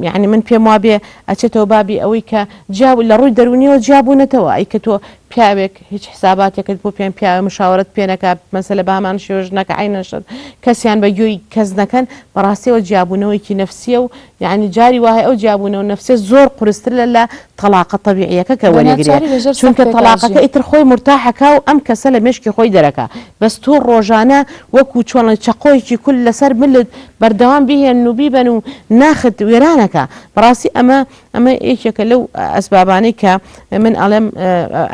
Speaker 2: یعنی من پێم وا بێ ئەچێتەوە بابی ئەوەی کە جیاب لە ڕووی دەرونیەوە جیابوونەتەوە ئەی کە تۆ پیاوێک هیچ حساباتێکت بۆ پێم پیاوە مشاورت پێنەکە مەسەلە بامان شێژنەکە عینەشت کەسیان بە گوێی کەس نەکەن بەڕاستیەوە جیابوونەوەیکی نەفسیە و یعنی جاری وایە ئەو جیابوونەوە نەفسێ زۆر قورستر لە تەلاقە طەبیعیەکە کە وەرەگرێت چونکە تەلاقەکە ئیتر خۆی مرتاحەکە و ئەم کەسە لە مێشکی خۆی دەرەکە بەس تۆ ڕۆژانە وەکو چۆن چەقۆیکی کول لەسەر ملت بەردەوام بهێن و بیبەن و ناخت وێرانەکە بەڕاستی ئەمە یەکێکە لەو ئەسبابانەی کە من ئەڵێم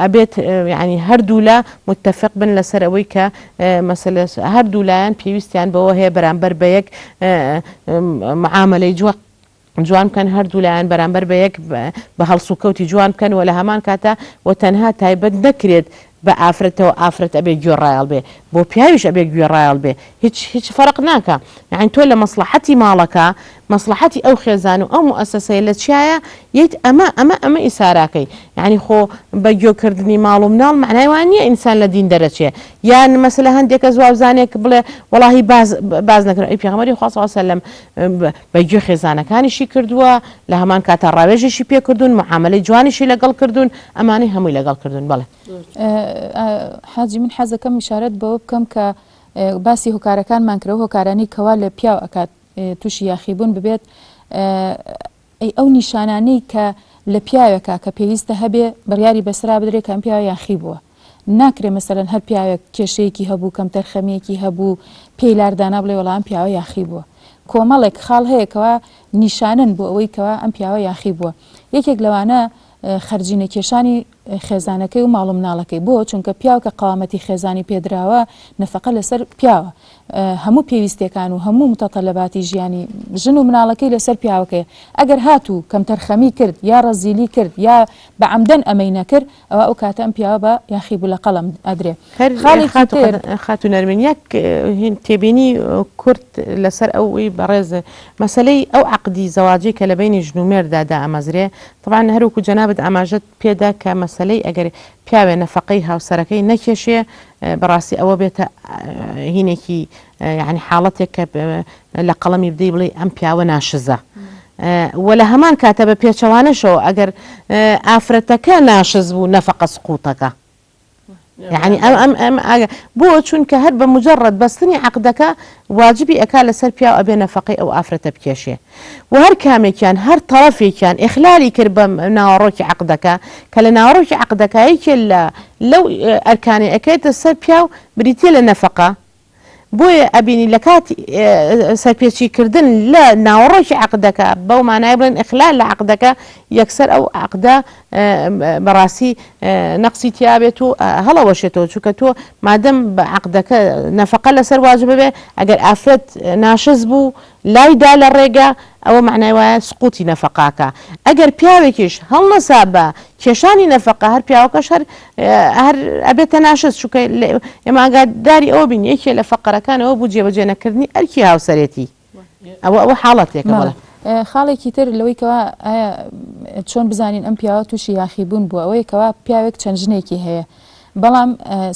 Speaker 2: ئەبێت يعني هەردوو لە متفق بن لەسەر ئەوەی کە مەسەلە هەردوو لایەن پێویستیان بەوە هەیە بەرامبەر بە یەک معاملەی جوان بکەن هەردوو لایەن بەرامبەر بە یەک بە هەڵسوکەوتی جوان بکەن و لە هەمان کاتە و تەنها تایبەت نەکرێت بە ئافرەتەوە ئافرەت ئەبێ گوێڕایەڵ بێ بۆ پیاویش ئەبێ گوێڕایەڵ بێ هیچ فەرق ناکە یعنی تۆ لە مەسلحەتی ماڵەکە مەسلحەتی ئەو خێزان و ئەو موئەسسەیە لە چیایە یەک ئەمە ئیساراکەی یعنی خۆ بە گوێکردنی ماڵ و مناڵ معنای وان نییە ئینسان لە دین دەرەچێ یان مەسەلە هەندێکە زوابزانێک بڵێ وەڵاهی باز نەکرا ئەی پێغەمبەری خوا صلی الله علیه و سلم بە گوێ خێزانەکانیشی کردووە لە هەمان کاتە ڕاوێژێکی پێ کردوون معاملەی جوانیشی لەگەڵ کردوون ئەمانەی هەمووی لەگەڵ کردوون بەڵێ
Speaker 3: حاجی من حەزەکەم میشارەت بەوە بکەم کە باسی هۆکارەکانمان کردەوە هۆکارانی کەوا لە پیاو ئەکات تووشی یاخیبوون ببێت ئەو نیشانانەی کە لە پیاوێکە کە پێویستە هەبێ بڕیاری بەسرا بدرێت کە ئەم پیاوە یاخی بووە ناکرێ مەسەرەن هەر پیاوێک کێشەیەکی هەبوو کەم تەرخەمیەکی هەبوو پێی لاردانا بڵێ وەڵام پیاوە یاخی بووە کۆمەڵێک خاڵ هەیەکەوە نیشانن بۆ ئەوەی کەوا ئەم پیاوە یاخی بووە یەکێک لەوانە خەرجینە کێشانی خێزانەکەی و ماڵ و مناڵەکەی بۆ چونکە پیاو کە قاوەمەتی خێزانی پێدراوە نەفەقە لەسەر پیاوە هەموو پێویستەکان و هەموو متەتەلەباتی ژیانی ژن و مناڵەکەی لەسەر پیاوەکەیە ئەگەر هاتوو کەم تەرخەمی کرد یا ڕەزیلی کرد یا بە عەمدەن ئەمەی نەکرد ئەوە ئەو کاتە ئەم پیاوە بە یاخی بوو لە قەڵەم ئەدرێ
Speaker 2: خاتون ئەرمێنیاک تێبینی کورد لەسەر ئەوی بەڕێز مەسەلەی ئەو عەقدی زەواجی کە لە بینی ژن و مێردادا ئەمەزرێ طبعا هەروەکو جەنابەت ئاماژەت پێدا کە مەسەلەی ئەگەر پیاوێ نەفەقەی هاوسەرەکەی نەکێشێ بەڕاستی ئەوە بێتە هینێکی یعنی حاڵەتێک کە لە قەڵەمی بدەی بڵێ ئەم پیاوە ناشزە و لە هەمان کاتە بە پێچەوانەشەوە ئەگەر ئافرەتەکە ناشز بوو نەفەقە سقوتەکە يعني بۆ چونکە هەر بە مجرد بەستنی عەقدەکە واجبی ئەکا لەسەر پیا ئەبێ نەفەقەی ئەو ئافرەتە بکێشێ و هەر کامێکیان هەر تەڕەفێکیان ئیخلالی کرد بە ناوەڕۆکی عەقدەکە کە لە ناوەڕۆکی عەقدەکەیەکی لەو ئەرکانی ئەکەیتە سەر پیا و بریتە لە نەفەقە بۆیە ئەبینی لە کاتی سەرپێچیکردن لە ناوەڕۆکی عەقدەکە بەو مانای بڵێن ئیخلال لە عەقدەکە یەکسەر ئەو عەقدە بەڕاستی نەقسی تیابێت و هەڵەوەشێتەوە چونکە تۆ مادەم بە عەقدەکە نەفەقە لەسەر واجبە بێ ئەگەر ئافرەت ناشز بوو لایدا لە ڕێگە ئەوە معنای وایە سقوتی نەفەقاکە ئەگەر پیاوێکیش هەڵنەسا بە کێشانی نەفەقە هەر پیاوەکەش هەر ئەبێتە ناشز چونکە ئێمە ئاگاداری ئەوە بین یەکێ لە فەقەرەکانەوە بوو جێبەجێ نەکردنی ئەرکی هاوسەرێتی ئەوە حاڵەتێکە بڵێ
Speaker 3: خاڵێکی تر لەوەی کەوا ئایا چۆن بزانین ئەم پیاوە تووشی یاخیبوون بووە ئەوەی کەوا پیاوێک چەند ژنێکی هەیە بەڵام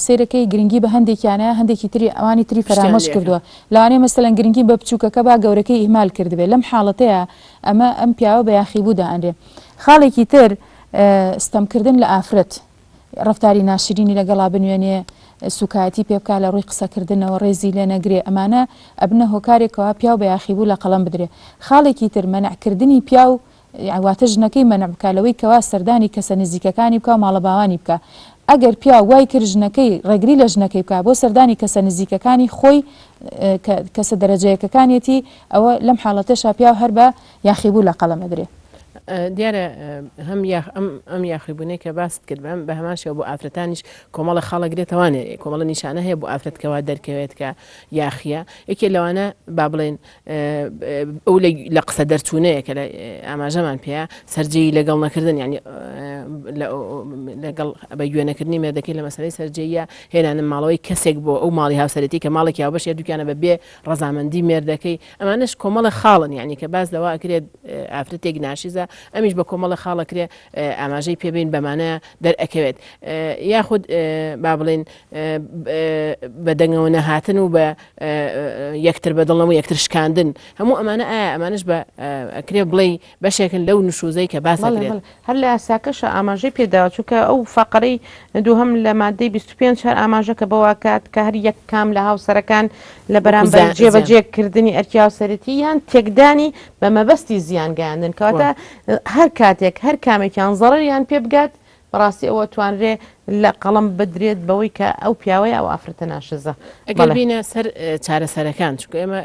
Speaker 3: سیرەکەی گرنگی بە هەندێکیانە هەندێکی تری ئەوانی تری فەرامۆش کردووە لەوانەیە مەسەلەن گرنگی بە بچووکەکە با گەورەکەی ئیهمال کردبێت لەم حاڵەتەیە ئەم پیاوە بە یاخیبوو دائەنرێ خاڵێکی تر ستەمکردن لە ئافرەت ڕەفتاری ناشرینی لەگەڵا بنوێنێ سوکایەتی پێ بکات لە ڕووی قسەکردنەوە ڕێزی لێ نەگرێ ئەمانە ئەبنە هۆکارێکەوە پیا و بە یاخیبوو لە قەڵەم بدرێ خاڵێکی تر مەنعکردنی پیا و واتە ژنەکەی مەنع بکالەوەی کەوا سەردانی کەسە نزیکەکانی بکە و ماڵە باوانی بکە ئەگەر پیا وای کرد ژنەکەی ڕێگری لە ژنەکەی بکە بۆ سەردانی کەسە نزیکەکانی خۆی کەسە دەرەجەیەکەکانیەتی ئەوە لەم حاڵەتەشا پیا و هەر بە یاخیبوو لە قەڵەمە درێ
Speaker 1: دیارە ئەم یاخیبوونەی کە باست کرد بە هەمان شێوە بۆ ئافرەتانیش کۆمەڵە خاڵەگرێتەوانێ کۆمەڵە نیشانە هەیە بۆ ئافرەتکەوا دەرکەوێت کە یاخیە یەکێ لەوانە با بڵێن ئەو لە قسە دەرچوونەیە کە لە ئاماژەمان پێەیە سەررجەی لەگەڵ نەکردن ینی لەگەڵ بە گوێنەکردنی مێردەکەی لە مەسەلەی سەررجەیە هێنانم ماڵەوەی کەسێک بۆ ئەو ماڵی هاوسەرەتی کە ماڵێکی هاو بەشێ دوکانە بە بێ ڕەزامەندی مێردەکەی ئەمانش کۆمەڵە خاڵن ینی کە باز لەوا ئەکرێت ئافرەتێک ناشیزە ئەمیش بە کۆمەڵە خاڵەکرێ ئاماژەی پێبین بەمانەیە دەرئەکەوێت یاخود با بڵێن بە دەنگەوە نەهاتن و بە یەکتر بەدڵەوە یەکتر شکاندن هەموو ئەمانە ئەمانش بە ئەکرێ بڵێ بەشێکن لەو نشوزەی کە باسەکرێت
Speaker 2: هەر لە یاساکەشە ئاماژەی پێداوە چونکە ئەو فەقەرەی دووهەم لە مادەی 25 هەر ئاماژەکە بەواکات کە هەر یەک کام لە هاوسەرەکان لە بەرامبەر جێبەجێکردنی ئەرکی هاوسەرەتی یان تێکدانی بە مەبەستی زیان گەیاندن کەواتە هەر کاتێک هەر کامێکیان زەڕەریان پێ بگات بەڕاستی ئەوە توانرێ لە قەڵم بدرێت بەوەی کە ئەو پیاوەیە ئەو ئافرەتە ناشزە
Speaker 1: ئەگەر بینە سەر چارەسەرەکان چونکە ئێمە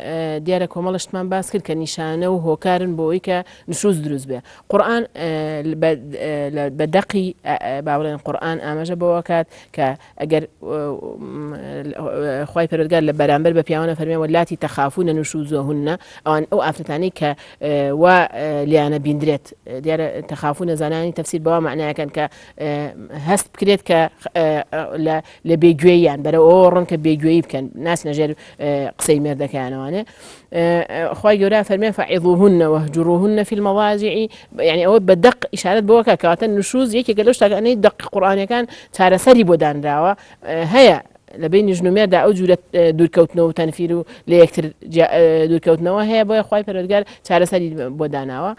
Speaker 1: دیارە کۆمەڵشتمان باس کرد کە نیشانە و هۆکارن بۆەوەی کە نشوز دروست بێ قورئان بە دەقی باوڵێن قورئان ئاماژە بەوە کات کە ئەگەر خوای پەروەردگار لە بەرامبەر بە پیاوانە فەرمێ وەلاتی تەخافونە نشوزهن ئەوان ئەو ئافرەتانەی کە وا لیانە بیندرێت دیارە تەخافونە زانانی تەفسیر بەوە معنایەکەن کە هەست بکرێت کە لە بێگوێیان بەرەو ئەوە ڕوون کە بێگوێیی بکەن ناس نەژێر قسەی مێردەکەیانەوانێ خوای گەورە فەرمێ فەعیظوهن وەهجوروهن فی المەضاجع یعنی ئەوە بە دەق ئیشارەت بەوە کە کەواتە نشوز یەکێکە لەو شتانەی دەق قورئانیەکان چارەسەری بۆ دانراوە هەیە لە بینی ژن و مێردا ئەو جورە دوورکەوتنەوە و تەنفیر و لە یەکتر دوورکەوتنەوە هەیە بۆیە خوای پەروەردگار چارەسەری بۆ داناوە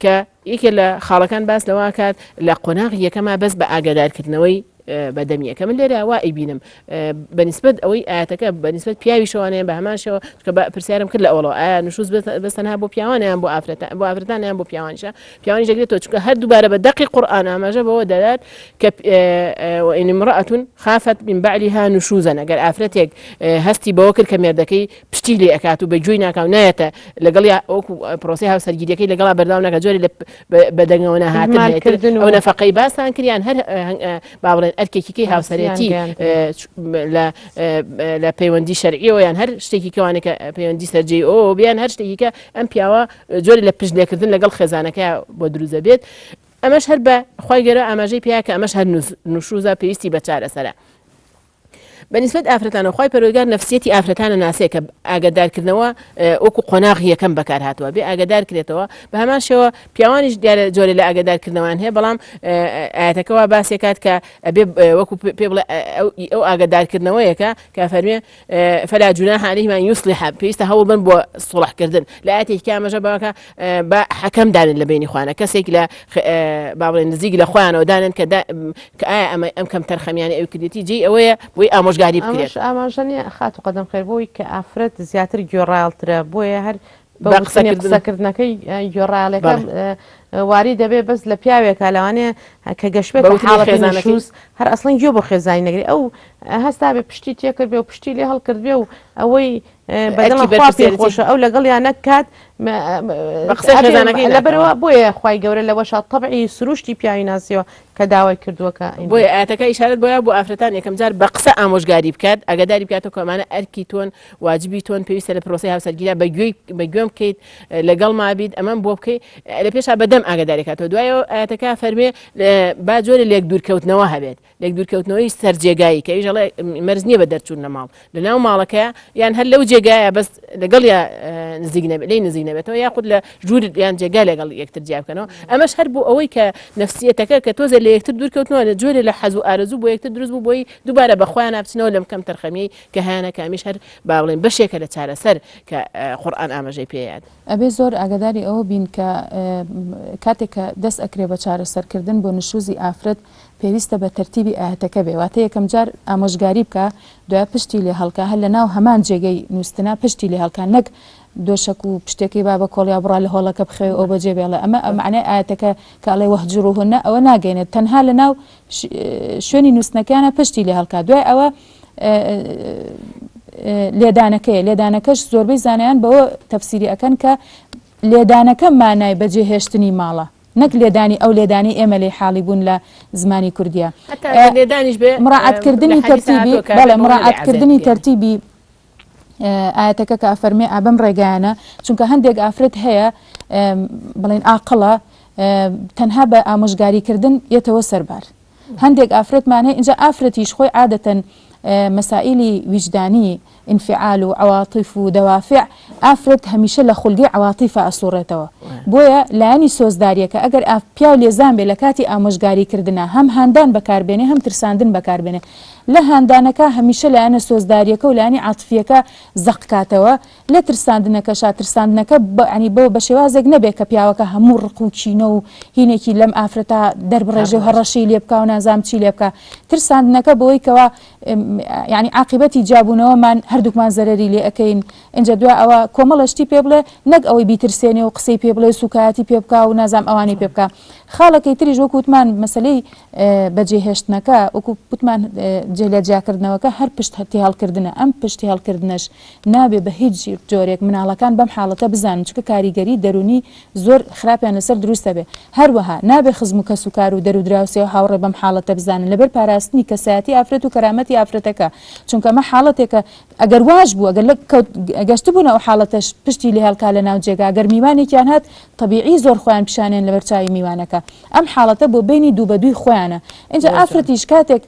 Speaker 1: کە یەکێک لە خاڵەکان باس لەوە کات لە قۆناغی یەکەما بەس بە ئاگادارکردنەوەی بەدەمیە کە من لێرە وا ئەیبینم بەنسبەت ئەوەی ئاەتەکە بەنسبەت پیاوی شەوانەیە بە هەماشەوە کە پرسیارم کرد لە ئەوڵەوە ئایا نشوز بەستەنها بۆ پیاوانیان بۆ ئافرەتانیان بۆ پیاوانیشە پیاوانی ژەگرێتەوە چونکە هەر دووبارە بە دەقی قورئان ئاماژە بەوە دەدات کە وئین امرأة خافت من بعلها نشوزا ئەگەر ئافرەتێک هەستی بەوە کرد کە مێردەکەی پشتی لێ ئەکات و بەگوێی ناکاو نایەتە لەگەڵ وەکو پرۆسی هاوسەرگیریەکەی لەگەڵا بەرداو ناکە جۆری بەدەنگەوە نەهاتن ئەو نەفەقەی باسان کریان هەر با بڵێن ئەرکێکیکەی هاوسەرێتی لە پەیوەندی شەرعیەوە یان هەر شتێکی کەوانێک کە پەیوەندی سەرجەی ئەوە بیان هەر شتێکی کە ئەم پیاوە جۆری لە پشت لێکردن لەگەڵ خێزانەکە بۆ دروزە بێت ئەمەش هەر بە خوای گەورە ئاماژەی پێیا کە ئەمەش هەر نشوزە پێویستی بە چارەسەرە بەنسبەت ئافرەتانە خوای پەروەردگار نەفسیەتی ئافرەتانە ناسێ کە ئاگادارکردنەوە وەکو قۆناغی یەکەم بەکار هاتووە بێ ئاگادار کرێتەوە بە هەمان شێوە پیاوانیش دیارە جۆرە لە ئاگادارکردنەوەیان هەیە بەڵام ئاەتەکەەوە باسێ کات کە ئەبێ وەکو پێ بڵێ ئەو ئاگادارکردنەوەیەکە کە فەرمێ فەلا جوناح عەلەیهما ئەن یوصلحا پێویستە هەوڵ بن بۆ سوڵحکردن لە ئاەتێکی ئاماژە بەوەکە بە حەکەم دانن لە بینی خوانە کەسێک لە با بڵێن نزیک لە خۆیانەوە دانن کە ئایا ئەم کەم تەرخەمیانی ئەو کردێتی جێی ئەوەیە بۆی ئامۆژگاری بکرێت
Speaker 2: ئاماژەنی خات و قەدەم خێربووی کە ئافرەت زیاتر گوێڕایڵترە بۆیە هەر قسەکردنەکەی گوێڕایڵەکە واری دەبێت بەس لە پیاوێکە لەوانەیە کە گەشتێت حاڵەتی نشوز هەر ئەسڵەن گوێ بۆ خێزانی نەگری ئەو هەستا بێ پشتی تێکرد بێ و پشتی لێ هەڵکرد بێ و ئەوەی بەدڵ خۆشە ئەو لەگەڵ یان نەکات لەبەرەوە بۆیە خوای گەورە لەوەشە تەبعی سروشتی پیاوی ناسیەوە کە داوای کردووەکە
Speaker 1: بۆیە ئاەتەکە ئیشارەت بۆیە بۆ ئافرەتان یەکەم جار بە قسە ئامۆژگاری بکات ئەگەداری بکاتەوە کۆمانە ئەرکی تۆن واجبی تۆن پێویستە لە پرۆسی هاوسەرگیریە بەگوێم بکەیت لەگەڵ مابیت ئەمەم بۆ بکەیت لە پێشا بەدەم ئاگاداری کاتەوە دوایەوە ئاەتەکە فەرمێ با جۆرە لێک دوورکەوتنەوە هەبێت لێک دوورکەوتنەوەی سەرجێگایی کە ئیژەڵێ مەرز نییە بە دەرچوون لە ماڵ لەناو ماڵەکەیە یان هەر لەو جێگایە بەس لەگەڵ یا نزیک نەبێت لی نزیک نەبێتەوە یاخود لە ژوور یان جێگا لەگەڵ یەکتر جیا بکەنەوە ئەمەش هەر بوو ئەوەی کە نەفسیەتەکە کە تۆزە لە یەکتر دوورکەوتنەوە لە جۆرە لە حەز و ئارەزوو بۆ یەکتر دروست بوو بۆی دووبارە بەخۆیان نابچنەوە لەم کەم تەرخەمیەی کە هەیەە کامیش هەر با بڵێن بەشێکە لە چارەسەر کە قورئان ئاماژەی پێیاد
Speaker 3: ئەبێ زۆر ئاگاداری ئەوە بین کە کاتێک کە دەست ئەکرێ بە چارەسەرکردن بۆ نشوزی ئافرەت پێویستە بە تەرتیبی ئاەتەکە بێ واتە یەکەم جار ئامۆژگاری بکە دوای پشتی لێ هەڵکە هەر لە ناو هەمان جێگەی نووسنا پشتی لێ هەڵکە نەک دۆشک و پشتێکی با بە کۆڵیا بڕا لە هۆڵەکە بخێ ئەو بەجێ بێڵە ئەمە معنای ئاەتەکە کاڵێ وەهجروهن ئەوە ناگەینێت تەنها لە ناو شوێنی نووسنەکانە پشتی لێ هەڵکە دوای ئەوە لێدانەکەش زۆربەی زانایان بەوە تەفسیری ئەەکەن کە لێدانەکە مانای بەجێهێشتنی ماڵە نەک لێدانی ئەو لێدانی ئێمە لێ حاڵی بوون لە زمانی کوردیا مڕاعەتکردنی تەرتیبی بەڵێ مڕاعەتکردنی تەرتیبی ئاەتەکە کە ئەفەرمێ ئابەم ڕێگایانە چونکە هەندێک ئافرەت هەیە بڵێن ئاقڵە تەنها بە ئامۆژگاریکردن یێتەوە سەربار هەندێک ئافرەتمانەیە اینجا ئافرەتیش خۆی عادەتەن مەسائلی ویجدانی انفعال و عواطف و دوافع ئافرەت هەمیشە لە خولگەی عواطیفە ئەسوڕێتەوە بۆیە لایەنی سۆزداریەکە ئەگەر پیاو لێزان بێ لە کاتی ئامۆژگاریکردنە هەم هاندان بەکاربێنێ هەم ترساندن بەکاربێنێ لە هاندانەکە هەمیشە لایەنە سۆزداریەکە و لایەنی عاتفیەکە زەقکاتەوە لە ترساندنەکەشا ترساندنەکە ینی بەوە بە شێوازێک نەبێت کە پیاوەکە هەموو ڕق و چینە و هینێکی لەم ئافرەتا دەربڕێژە و هەڕەشی لێ بکە و نازام چی لێ بکە ترساندنەکە بەوەی کەەوە ینی عاقبەتی جابوونەوەمان هەردووکمان زەرری لێ ئەەکەین اینجا دوای ئەوە کۆمەڵەشتی پێ بڵێ نەک ئەوەی بیترسێنێ و قسەی پێ بڵێ سوکایەتی پێ بکە و نازام ئەوانی پێ بکە خاڵەکەی تریش وەکوتمان مەسلەی بەجێهێشتنەکە وەکو پوتمان جێلە جیاکردنەوەکە هەر پشت هەتی هەڵکردنە ئەم پشتی هەڵکردنش نابێ بە هیچ جۆرێک مناڵەکان بەم حاڵەتە بزانن چکە کاریگەری دەرونی زۆر خراپیان لەسەر دروستە بێ هەروەها نابێ خزم و کەسوکار و دەرودراوسێ و هاوڕێ بەم حاڵەتە بزانن لەبەر پاراستنی کەسایەتی ئافرەت و کەرامەتی ئافرەتەکە چونکە ئەمە حاڵەتێکە ئەگەر واش بوو ئەگەر گەشت بوون ئەو حاڵەتەش پشتی لێ هەڵکا لە ناو جێگا گەر میوانێکیان هات طبیعی زۆر خۆیان پیشانێن لەبەر چاوی میوانەکە ئەم حاڵەتە بۆ بینی دوو بە دووی خۆیانە اینجا ئافرەتیش کاتێک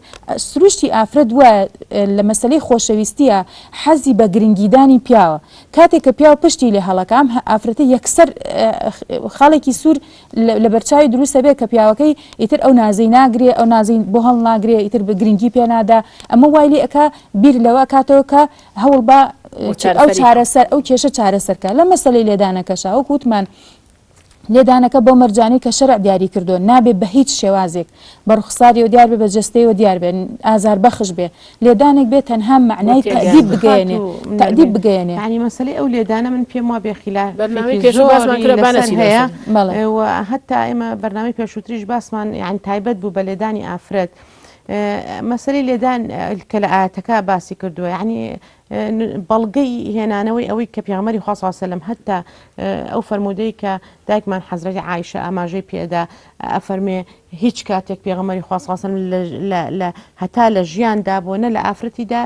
Speaker 3: سروشتی ئافرەت وە لە مەسلەی خۆشەویستیە حەزی بە گرنگیدانی پیاوە کاتێک کە پیاو پشتی لێ هەڵەکەم ئافرەتە یەکسەر خاڵێکی سوور لە بەرچاوی دروستە بێت کە پیاوەکەی ئیتر ئەو نازەی ناگرێ ئەو نازەی بۆ هەڵ ناگرێ ئیتر بە گرنگی پێ نادا ئەمە وای لێ ئەکا بیر لەوە کاتەوە کە هەوڵ بە ئەو چارەسەر ئەو کێشە چارەسەرکە لە مەسلەی لێدانەکەشا وەکو وتمان لێدانەکە بۆ مەرجانی کە شەرع دیاری کردو نابێت بە هیچ شێوازێک بە ڕوخساری و دیار بێ بە جستەی و دیار بێن ئازار بەخش بێ لێدانێک بێت تەنها معنای تەدیب بگەێنێ تەدیب بگەێنێ
Speaker 2: ینی مەسلەی ئەو لێدانە من پێم وا بێ خلاف
Speaker 3: هەیە
Speaker 2: هەتا ئێمە بەرنامەی پێشووتریش باسمان یان تایبەت بوو بە لێدانی ئافرەت مەسلەی لێدان کە لە ئاەتەکە باسی کردووە یعنی بەڵگەی هێنانەوەی ئەوەی کە پێغەمبەری خوا صلی الله علیه و سلم هەتا ئەو فەرمودەی کە دایکمان حەزرەتی عایشە ئاماژەی پێدا ئەفەرمێ هیچ کاتێک پێغەمبەری خوا صلی الله علیه و سلم هەتا لە ژیاندا بۆ نە لە ئافرەتیدا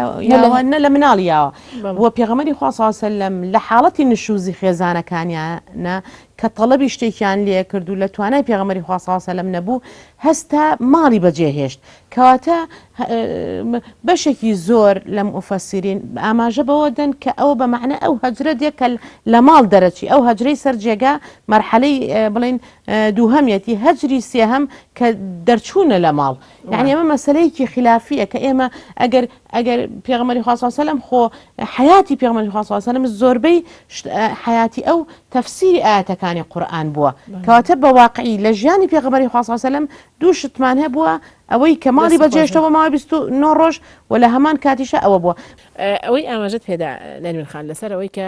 Speaker 2: نە لە مناڵیاوە بۆ پێغەمبەری خوا صلی الله علیه و سلم لە حاڵەتی نشوزی خێزانەکانیانە کە تەڵەبی شتێکیان لێ کردو لە توانای پێغەمبەری خوا صلی الله علیه و سلم نەبوو هەستا ماڵی بەجێهێشت کەواتە بەشێکی زۆر لە مفەسرین ئاماژە بەوە دەن کە ئەوە بە معنە ئەو هەجرە دێکە لە ماڵ دەرەچی ئەو هەجرەی سەر جێگا مەرحەلەی بڵێن دووهەمیەتی هەجری سێهەم کە دەرچوونە لە ماڵ یعنی ئەمە مەسەلەیەکی خلافیە کە ئێمە ئەگەر پێغەمبەری خوا صلی الله علیه و سلم خۆ حیاتی پێغەمبەری خوا صلی الله علیه و سلم زۆربەی حیاتی ئەو تەفسیری ئاەتەکانی قورئان بووە کەواتە بە واقعی لە ژیانی پێغەمبەری خوا صلی الله علیه و سلم دوو شتمان هەبووە ئەوەی کە ماڵی بەجێشتەوە ماوەی 29 ڕۆژ و لە هەمان کاتیشە ئەوە بووە
Speaker 1: ئەوەی ئاماژەت پێدا نەرمین خان لەسەر ئەوەی کە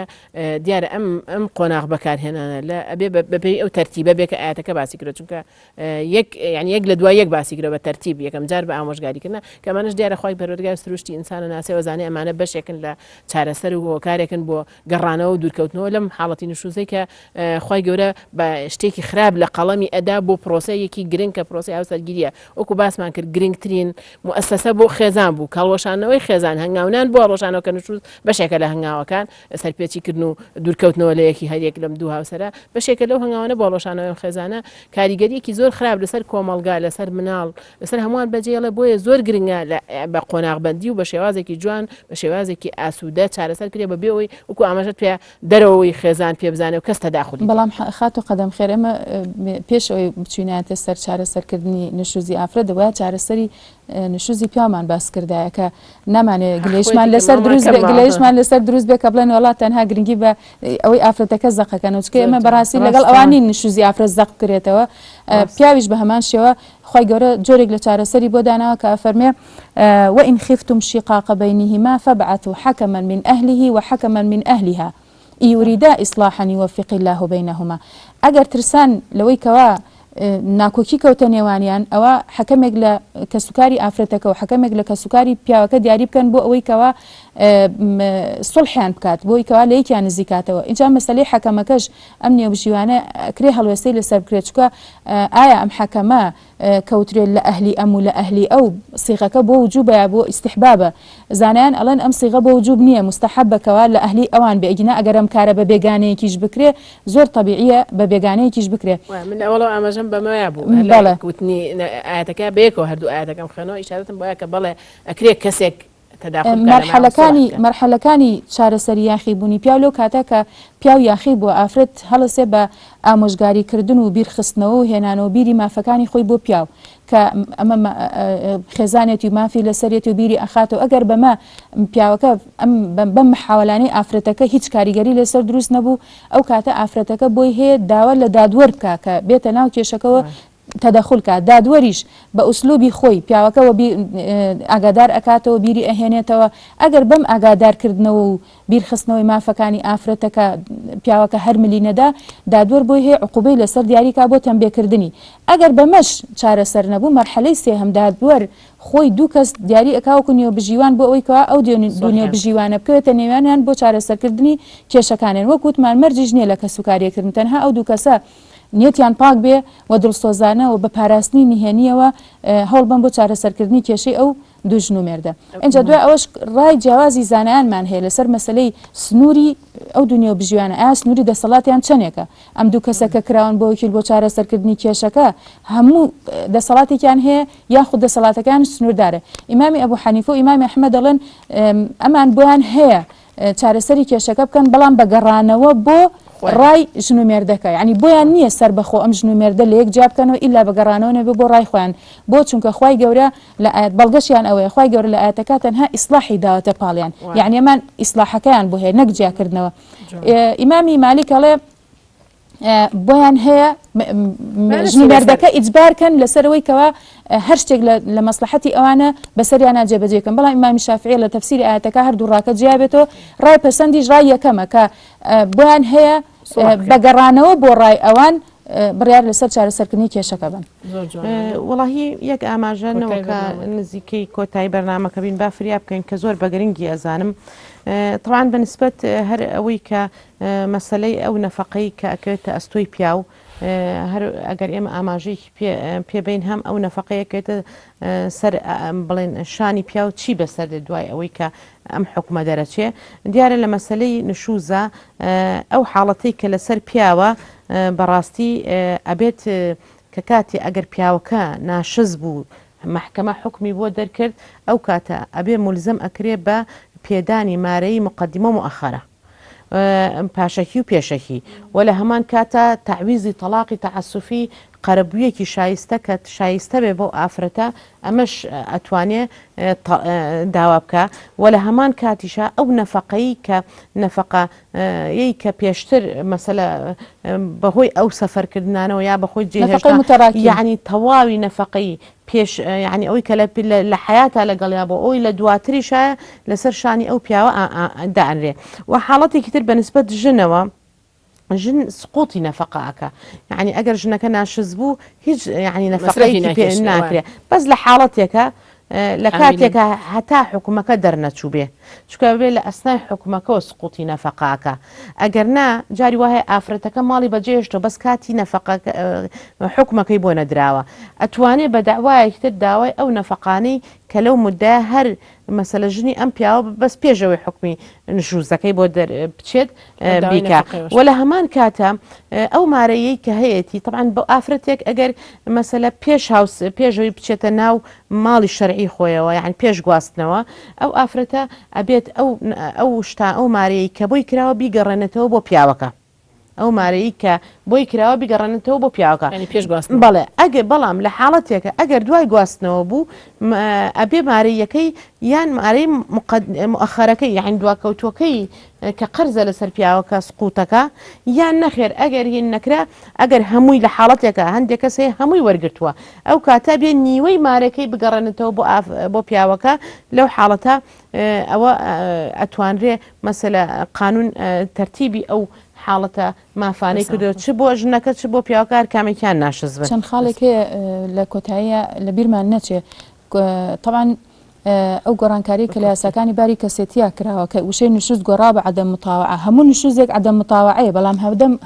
Speaker 1: دیارە ئەم قۆناغ بەکارهێنانە لە ئەبێ بەپێی ئەو تەرتیبە بێ کە ئاەتەکە باسی کرد چونکە یەک لە دوای یەک باسی کرد بە تەرتیب یەکەم جار بە ئامۆژگاریکردن کە ئەمانش دیارە خۆی پەروەردگار سروشتی ئینسانە ناسێ وەزانێ ئەمانە بەشێکن لە چارەسەر و هۆکارێکن بۆ گەڕانەوە و دوورکەوتنەوە لەم حاڵەتی نشوزەی کە خۆی گەورە بە شتێکی خراپ لە قەڵەمی ئەدا بۆ پرۆسەیەکی گرنگ کە پرۆسی هاوسەرگیریە وەکو باسمان کرد گرنگترین مؤسسە بۆ خێزان بوو کاڵوەشانەوەی خێزان هەنگاونان بۆ ڕۆژانەوە کە نشوز بەشێکە لە هەنگاوەکان سەرپێچیکردن و دوورکەوتنەوە لە یەکی هەرێک لەم دوو هاوسەرە بەشێکە لەو هەنگاوانە بۆ ڕۆژانەوەی خێزانە کاریگەریەکی زۆر خراپ لەسەر کۆمەڵگا لەسەر مناڵ لەسەر هەمووان بەجێڵە بۆیە زۆر گرنگە بە قۆناغبەندی و بە شێوازێکی جوان بە شێوازێکی ئاسوودە چارەسەر کرێ بە بێەوەی وەکو ئاماژەت پێ دەرەوەی خێزان پێ بزانێ و کەس تەداخلی
Speaker 3: بەڵام خات و قەدەم خێر ئێمە پێش ئەوەی بچویناتە سەر چارەسەرکردنی نشوزی ئافرەت دەوێت چارەسەری نشوزی پیامان باس کردایە کە نامانێ گلێشمان لەسەر دروست بێ کە بڵێن وڵات تەنها گرنگی بە ئەوەی ئافرەتەکە زەقەکەنەوە چکە ئێمە بەڕاستی لەگەڵ ئەوانی نشوزی ئافرەت زەق کرێتەوە پیاویش بە هەمان شێوە خی گەورە جۆرێک لە چارەسەری بۆ داناوە کە فەرمێ وإن خفتم شقاق بينهما فابعثوا حكما من أهله وحكما من أهلها يريدا إصلاحا يوفق الله بينهما ئەگەر ترسان لەوەی کەوا ناکۆکی کەوتە نێوانیان ئەوە حەکەمێک لە کەسوکاری ئافرەتەکە و حەکەمێک لە کەسوکاری پیاوەکە دیاری بکەن بۆ ئەوەی کەوا سڵحیان بکات بۆی کەوا لە یەکیان نزیکاتەوە اینجا مەسەلەی حەکەمەکەش ئەم نێوبژیوانە کرێ هەڵوێستەی لەسەر بکرێت چکە ئایا ئەم حەکەمە کەوترێت لە ئەهلی ئەم و لە ئەهلی ئەو سیغەکە بۆ وجوبە بۆ ئیستیحبابە زانایان ئەڵێن ئەم سیغە بۆ وجوب نییە مستحبەکەوە لە ئەهلی ئەوان بێ ئیگنا ئەگەر ئەم کارە بە بێگانەیەکیش بکرێ زۆر طبیعیە بە بێگانەیەکیش بکرێ
Speaker 1: من ئەوڵەوە ئاماژەم بەمەوە بوو کوتنی ئاەتەکە بەیەکەوە هەردوو ئاەتەکەم خوێنەوە ئیشارەتم بۆیە کە بەڵێ ئەکرێ کەسێک
Speaker 3: مەرحەلەکانی چارەسەری یاخیبوونی پیاو لەو کاتە کە پیاو یاخی بۆ ئافرەت هەڵەسێ بە ئامۆژگاریکردن و بیرخستنەوە و هێنانەوە بیری مافەکانی خۆی بۆ پیاو کە ئەمە خێزانێتی و مافی لەسەرێتی و بیری ئەخاتەوە ئەگەر بەمە پیاوەکە بەم محاولانەی ئافرەتەکە هیچ کاریگەری لەسەر دروست نەبوو ئەو کاتە ئافرەتەکە بۆی هەیە داوا لە دادوەر بکە کە بێتە ناو کێشەکەەوە تەدەخولکە دادوەریش بە ئوسلوبی خۆی پیاوەکەەوە ئاگادار ئەکاتەوە بیری ئەهێنێتەوە ئەگەر بەم ئاگادارکردنەوە و بیرخستنەوەی مافەکانی ئافرەتەکە پیاوەکە هەر ملی نەدا دادوەر بۆی هەیە عقوبەی لەسەر دیاریکا بۆ تەنبێکردنی ئەگەر بەمەش چارەسەر نەبوو مەرحەلەی سێهەم دادوەر خۆی دوو کەس دیاری ئەکاوکو نێو بژیوان بۆ ئەوەی کەوا ئەو دنیا بژیوانە بکەوێتە نێوانیان بۆ چارەسەرکردنی کێشەکانیان وەکوتمان مەرجیش نییە لە کەسوکاریەکردن تەنها ئەو دوو کەسە نیەتیان پاک بێ و دڵسۆزانە و بە پاراستنی نهێنیەوە هەوڵ بم بۆ چارەسەرکردنی کێشەی ئەو دوو ژن و مێردە ئەنج دوای ئەوەش ڕای جیاوازی زانایانمان هەیە لەسەر مەسلەی سنووری ئەو دنیا و بژیوانە ئایا سنووری دەسەڵاتیان چەندێکە ئەم دوو کەسەکە کراون بۆ وەکیل بۆ چارەسەرکردنی کێشەکە هەموو دەسەڵاتێکیان هەیە یاخود دەسەڵاتەکان سنووردارە ئیمامی ئەبوو حەنیفە و ئیمامی ئەحمەد دەڵێن ئەمان بۆیان هەیە چارەسەری کێشەکە بکەن بەڵام بەگەڕانەوە بۆ ڕای ژن و مێردەکە یعنی بۆیان نییە سەر بەخۆ ئەم ژن و مێردە لە یەک جا بکەنەوە ئیلا بەگەڕانەوە نەبێ بۆ ڕای خۆیان بۆ چونکە خوای گەورە لە ئاەت بەڵگەشیان ئەوەیە خوای گەورە لە ئاەتەکە تەنها ئیسلاحی داوەتە پاڵیان یعنی ئەمان ئیسلاحەکەیان بۆ هەیە نەک جیاکردنەوە ئیمامی مالیک ئەڵێ بۆیان هەیە ژن و مێردەکە ئیجبارکەن لەسەرەوەی کەوا هەر شتێک لە مەسلحەتی ئەوانە بەسەریانە جێبەجێکن بەڵام ئیمامی شافعی لە تەفسیری ئاەتەکە هەردوو ڕاکە جیابێتەوە ڕای پەسەندیش ڕای یەکەمە کە بۆیان هەیە بەگەڕانەوە بۆ ڕای ئەوان بڕیار لەسەر چارەسەرکردنی کێشەکە بن
Speaker 2: وڵاهی یەک ئاماژەنەوەکە نزیکەی کۆتایی بەرنامەکە بین با فریا بکەین کە زۆر بەگرنگی ئەزانم طبعا بنسبەت هەر ئەوەی کە مەسلەی ئەو نەفەقەی کە ئەکەوێتە ئەستۆی پیاو هەر ئەگەر ئێمە ئاماژەیەکی پێبین هەم ئەو نەفەقەیەکێتە سەر بڵێن شانی پیا و چی بەسەر دوای ئەوەی کە ئەم حکومە دەرەچێ دیارە لە مەسلەی نشوزە ئەو حاڵەتی کە لەسەر پیاوە بەڕاستی ئەبێت کە کاتی ئەگەر پیاوەکە ناشز بوو محکەمە حکمی بۆ دەرکرد ئەو کاتە ئەبێ مولزم ئەکرێ بە پێدانی مارەی مقدمە مؤخرە پاشەکی و پێشەکی و لە هەمان کاتە تعویزی تەلاقی تەعەسوفی قەرەبوویەکی شایستە کە شایستە بێ بۆ ئافرەتە ئەمەش ئەتوانێ داوا بکە و لە هەمان کاتیشە ئەو نەفەقەی کە نەفەقەیەی کە پێشتر مەسەلە بەهۆی ئەو سەفەرکردنانەوە یا بەخۆی جێهێشتا یعنی تەواوی نەفەقەی پێش یعنی ئەوەی کە لە حیاتە لەگەڵیا بۆ ئەوی لە دواتریشە لەسەر شانی ئەو پیاوە دائەنرێ و حاڵەتێکی تر بەنسبەت ژنەوە ژن سقوطی نەفەقەکە یعنی ئەگەر ژنەکە ناشز بوو هیچ یعنی نەفەقەیەکی پێ ناکرێ بەس لە حاڵەتێکە لە کاتێکە هەتا حکومەکە دەرنەچوو بێ چکە بێ لە ئەسنای حکومەکەەوە سقوطی نەفەقاکە ئەگەر نا جاری وایە ئافرەتەکە ماڵی بەجێشتەوە بەس کاتی حکومەکەی بۆ نەدراوە ئەتوانێت بە داوایەکتر داوای ئەو نەفەقانەی کە لەو مدە هەر مەسەلە ژنی ئەم پیاوە بەس پێشەوەی حکمی نشوزەکەی بۆ بچێت بیکە و لە هەمان کاتە ئەو مارەیەی کە هەیەی طبعاً بە ئافرەتێک ئەگەر مەسەلە پێشەوەی بچێتە ناو ماڵی شەرعی خۆیەوە یعنی پێش گواستنەوە ئەو ئافرەتە ئەبێت ئەو شتا ئەو مارەیەی کە بۆی کراوە بیگەڕێنێتەوە بۆ پیاوەکە ئەو مارەی کە بۆی کراوە بیگەڕێنێتەوە بۆ پیاوەکە
Speaker 1: پێش گواست
Speaker 2: بەڵێ ئەگە بەڵام لە حاڵەتێکە ئەگەر دوای گواستنەوە بوو ئەبێ مارەیەکەی یان مارەی مؤخەرەکەی یان دواکەوتوەکەی کە قەرزە لەسەر پیاوەکە سقوتەکە یان نەخێر ئەگەر هین نەکرا ئەگەر هەمووی لە حاڵەتێکە هەندێک کەسێ هەمووی وەرگرتووە ئەو کاتە بێ نیوەی مارەکەی بگەڕێنێتەوە بۆ پیاوەکە لەو حاڵەتە ئەوە ئەتوانرێ مەسەلە قانون تەرتیبی ئەو حاڵەتە مافانەی کردو چ بۆ ژنەکە چ بۆ پیاوەکار کامێکیان ناشز بن
Speaker 3: چەند خاڵێک لە کۆتاییە لە بیرمان نەچێ طبعاً ئەو گۆڕانکاری کە لە یاساکانی باری کەسێتیە کراوە کە وشەی نوشوز گۆڕا بە عەدەم متاوعە هەموو نوشوزێک عەدەم متاوعەیە بەڵام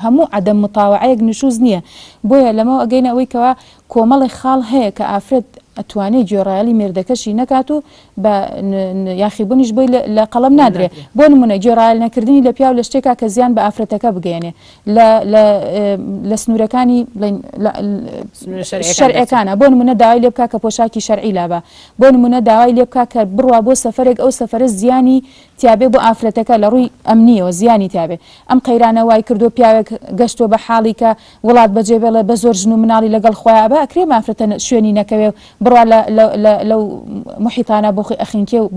Speaker 3: هەموو عەدەم متاوعەیەک نوشوز نییە بۆیە لەمەوە ئەگەینە ئەوەی کەوا کۆمەڵی خاڵ هەیە کە ئافرەت ئەتوانێت گوێڕایەلی مێردەکەشی نەکات و بە یاخیبوونیش بۆی لە قەڵەم نادرێ بۆ نمونە گوێڕایەل نەکردنی لە پیاو لە شتێکا کە زیان بە ئافرەتەکە بگەێنێ لە سنوورەکانی شەرعەکانە بۆ نمونە داوای لێ بکا کە پۆشاکی شەرعی لابە بۆ نمونە داوای لێ بکا کە بڕوا بۆ سەفەرێک ئەو سەفەرە زیانی تیابێ بۆ ئافرەتەکە لە ڕووی ئەمنیەوە زیانی تیابێ ئەم قەیرانە وای کردو پیاوێک گەشتۆ بە حاڵی کە وڵات بەجێ بێڵێ بە زۆر ژن و مناڵی لەگەڵ خۆیان بە ئەکرێ ئافرەتە شوێنی نەکەوێ بڕوا لەو محیطانە بۆ خەخینکێ و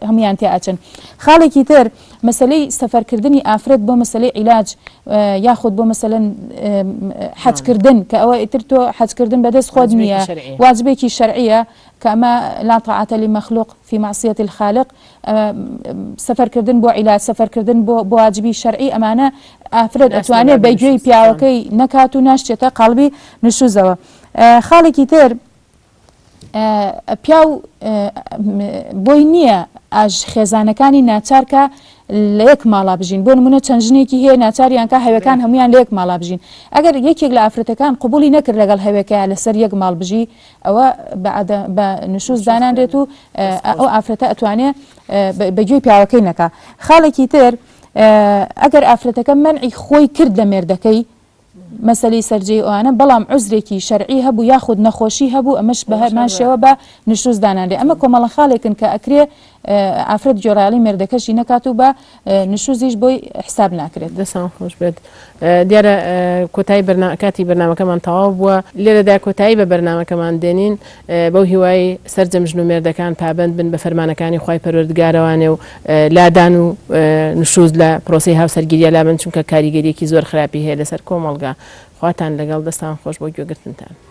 Speaker 3: هەمویان تیا ئەچن خاڵێکی تر مەسلەی سەفەرکردنی ئافرەت بۆ مەسلەی عیلاج یاخود بۆ مەسەلەن حەجکردن کە ئەوە ئیتر تۆ حەجکردن بەدەست خۆت نییە واجبێکی شەرعیە كما لا طاعة لمخلوق في معصية الخالق سفركردن بو علاج سفركردن بو واجبي شرعي أمانة أفرد أتواني بيجوي بياوكي نكاتو ناشتة قلبي نشوزوا خالقي تر پیاو بۆی نییە ئاژ خێزانەکانی ناچارکە لە یەک ماڵا بژین بۆ نمونە چەند ژنێکی هەیە ناچاریانکە هەوەکان هەمویان لە یەک ماڵا بژین ئەگەر یەکێک لە ئافرەتەکان قبولی نەکرد لەگەڵ هەوەکەیە لەسەر یەک ماڵ بژی ئەوە بە نوشوز دانانرێت و ئەو ئافرەتە ئەتوانێت بەگوێی پیاوەکەی نەکا خاڵێکی تر ئەگەر ئافرەتەکە مەنعی خۆی کرد لە مێردەکەی مەسەلەی سەرجەی ئەوانە بەڵام عوزرێکی شەرعی هەبوو یاخود نەخۆشی هەبوو ئەمەش بە هەماشەوە بە نوشوز دانانرێ ئەمە کۆمەڵە خاڵێکن کە ئەکرێ ئافرەت گۆڕایەڵی مێردەکەشی نەکات و بە نوشوزیش بۆی حساب ناکرێت
Speaker 1: دەسان خۆش بێت دیارە کۆتایی کاتی بەرنامەکەمان تەواو بووە لێرەدا کۆتایی بە بەرنامەکەمان دێنین بەو هیوای سەرجەم ژن و مێردەکان پابند بن بە فەرمانەکانی خوای پەروەردگارەوانێ و لادان و نوشوز لە پرۆسی هاوسەرگیریە لابن چونکە کاریگەریەکی زۆر خراپی هەیە لەسەر کۆمەڵگا خواتان لەگەڵ دەستان خۆش بۆ گوێگرتنتان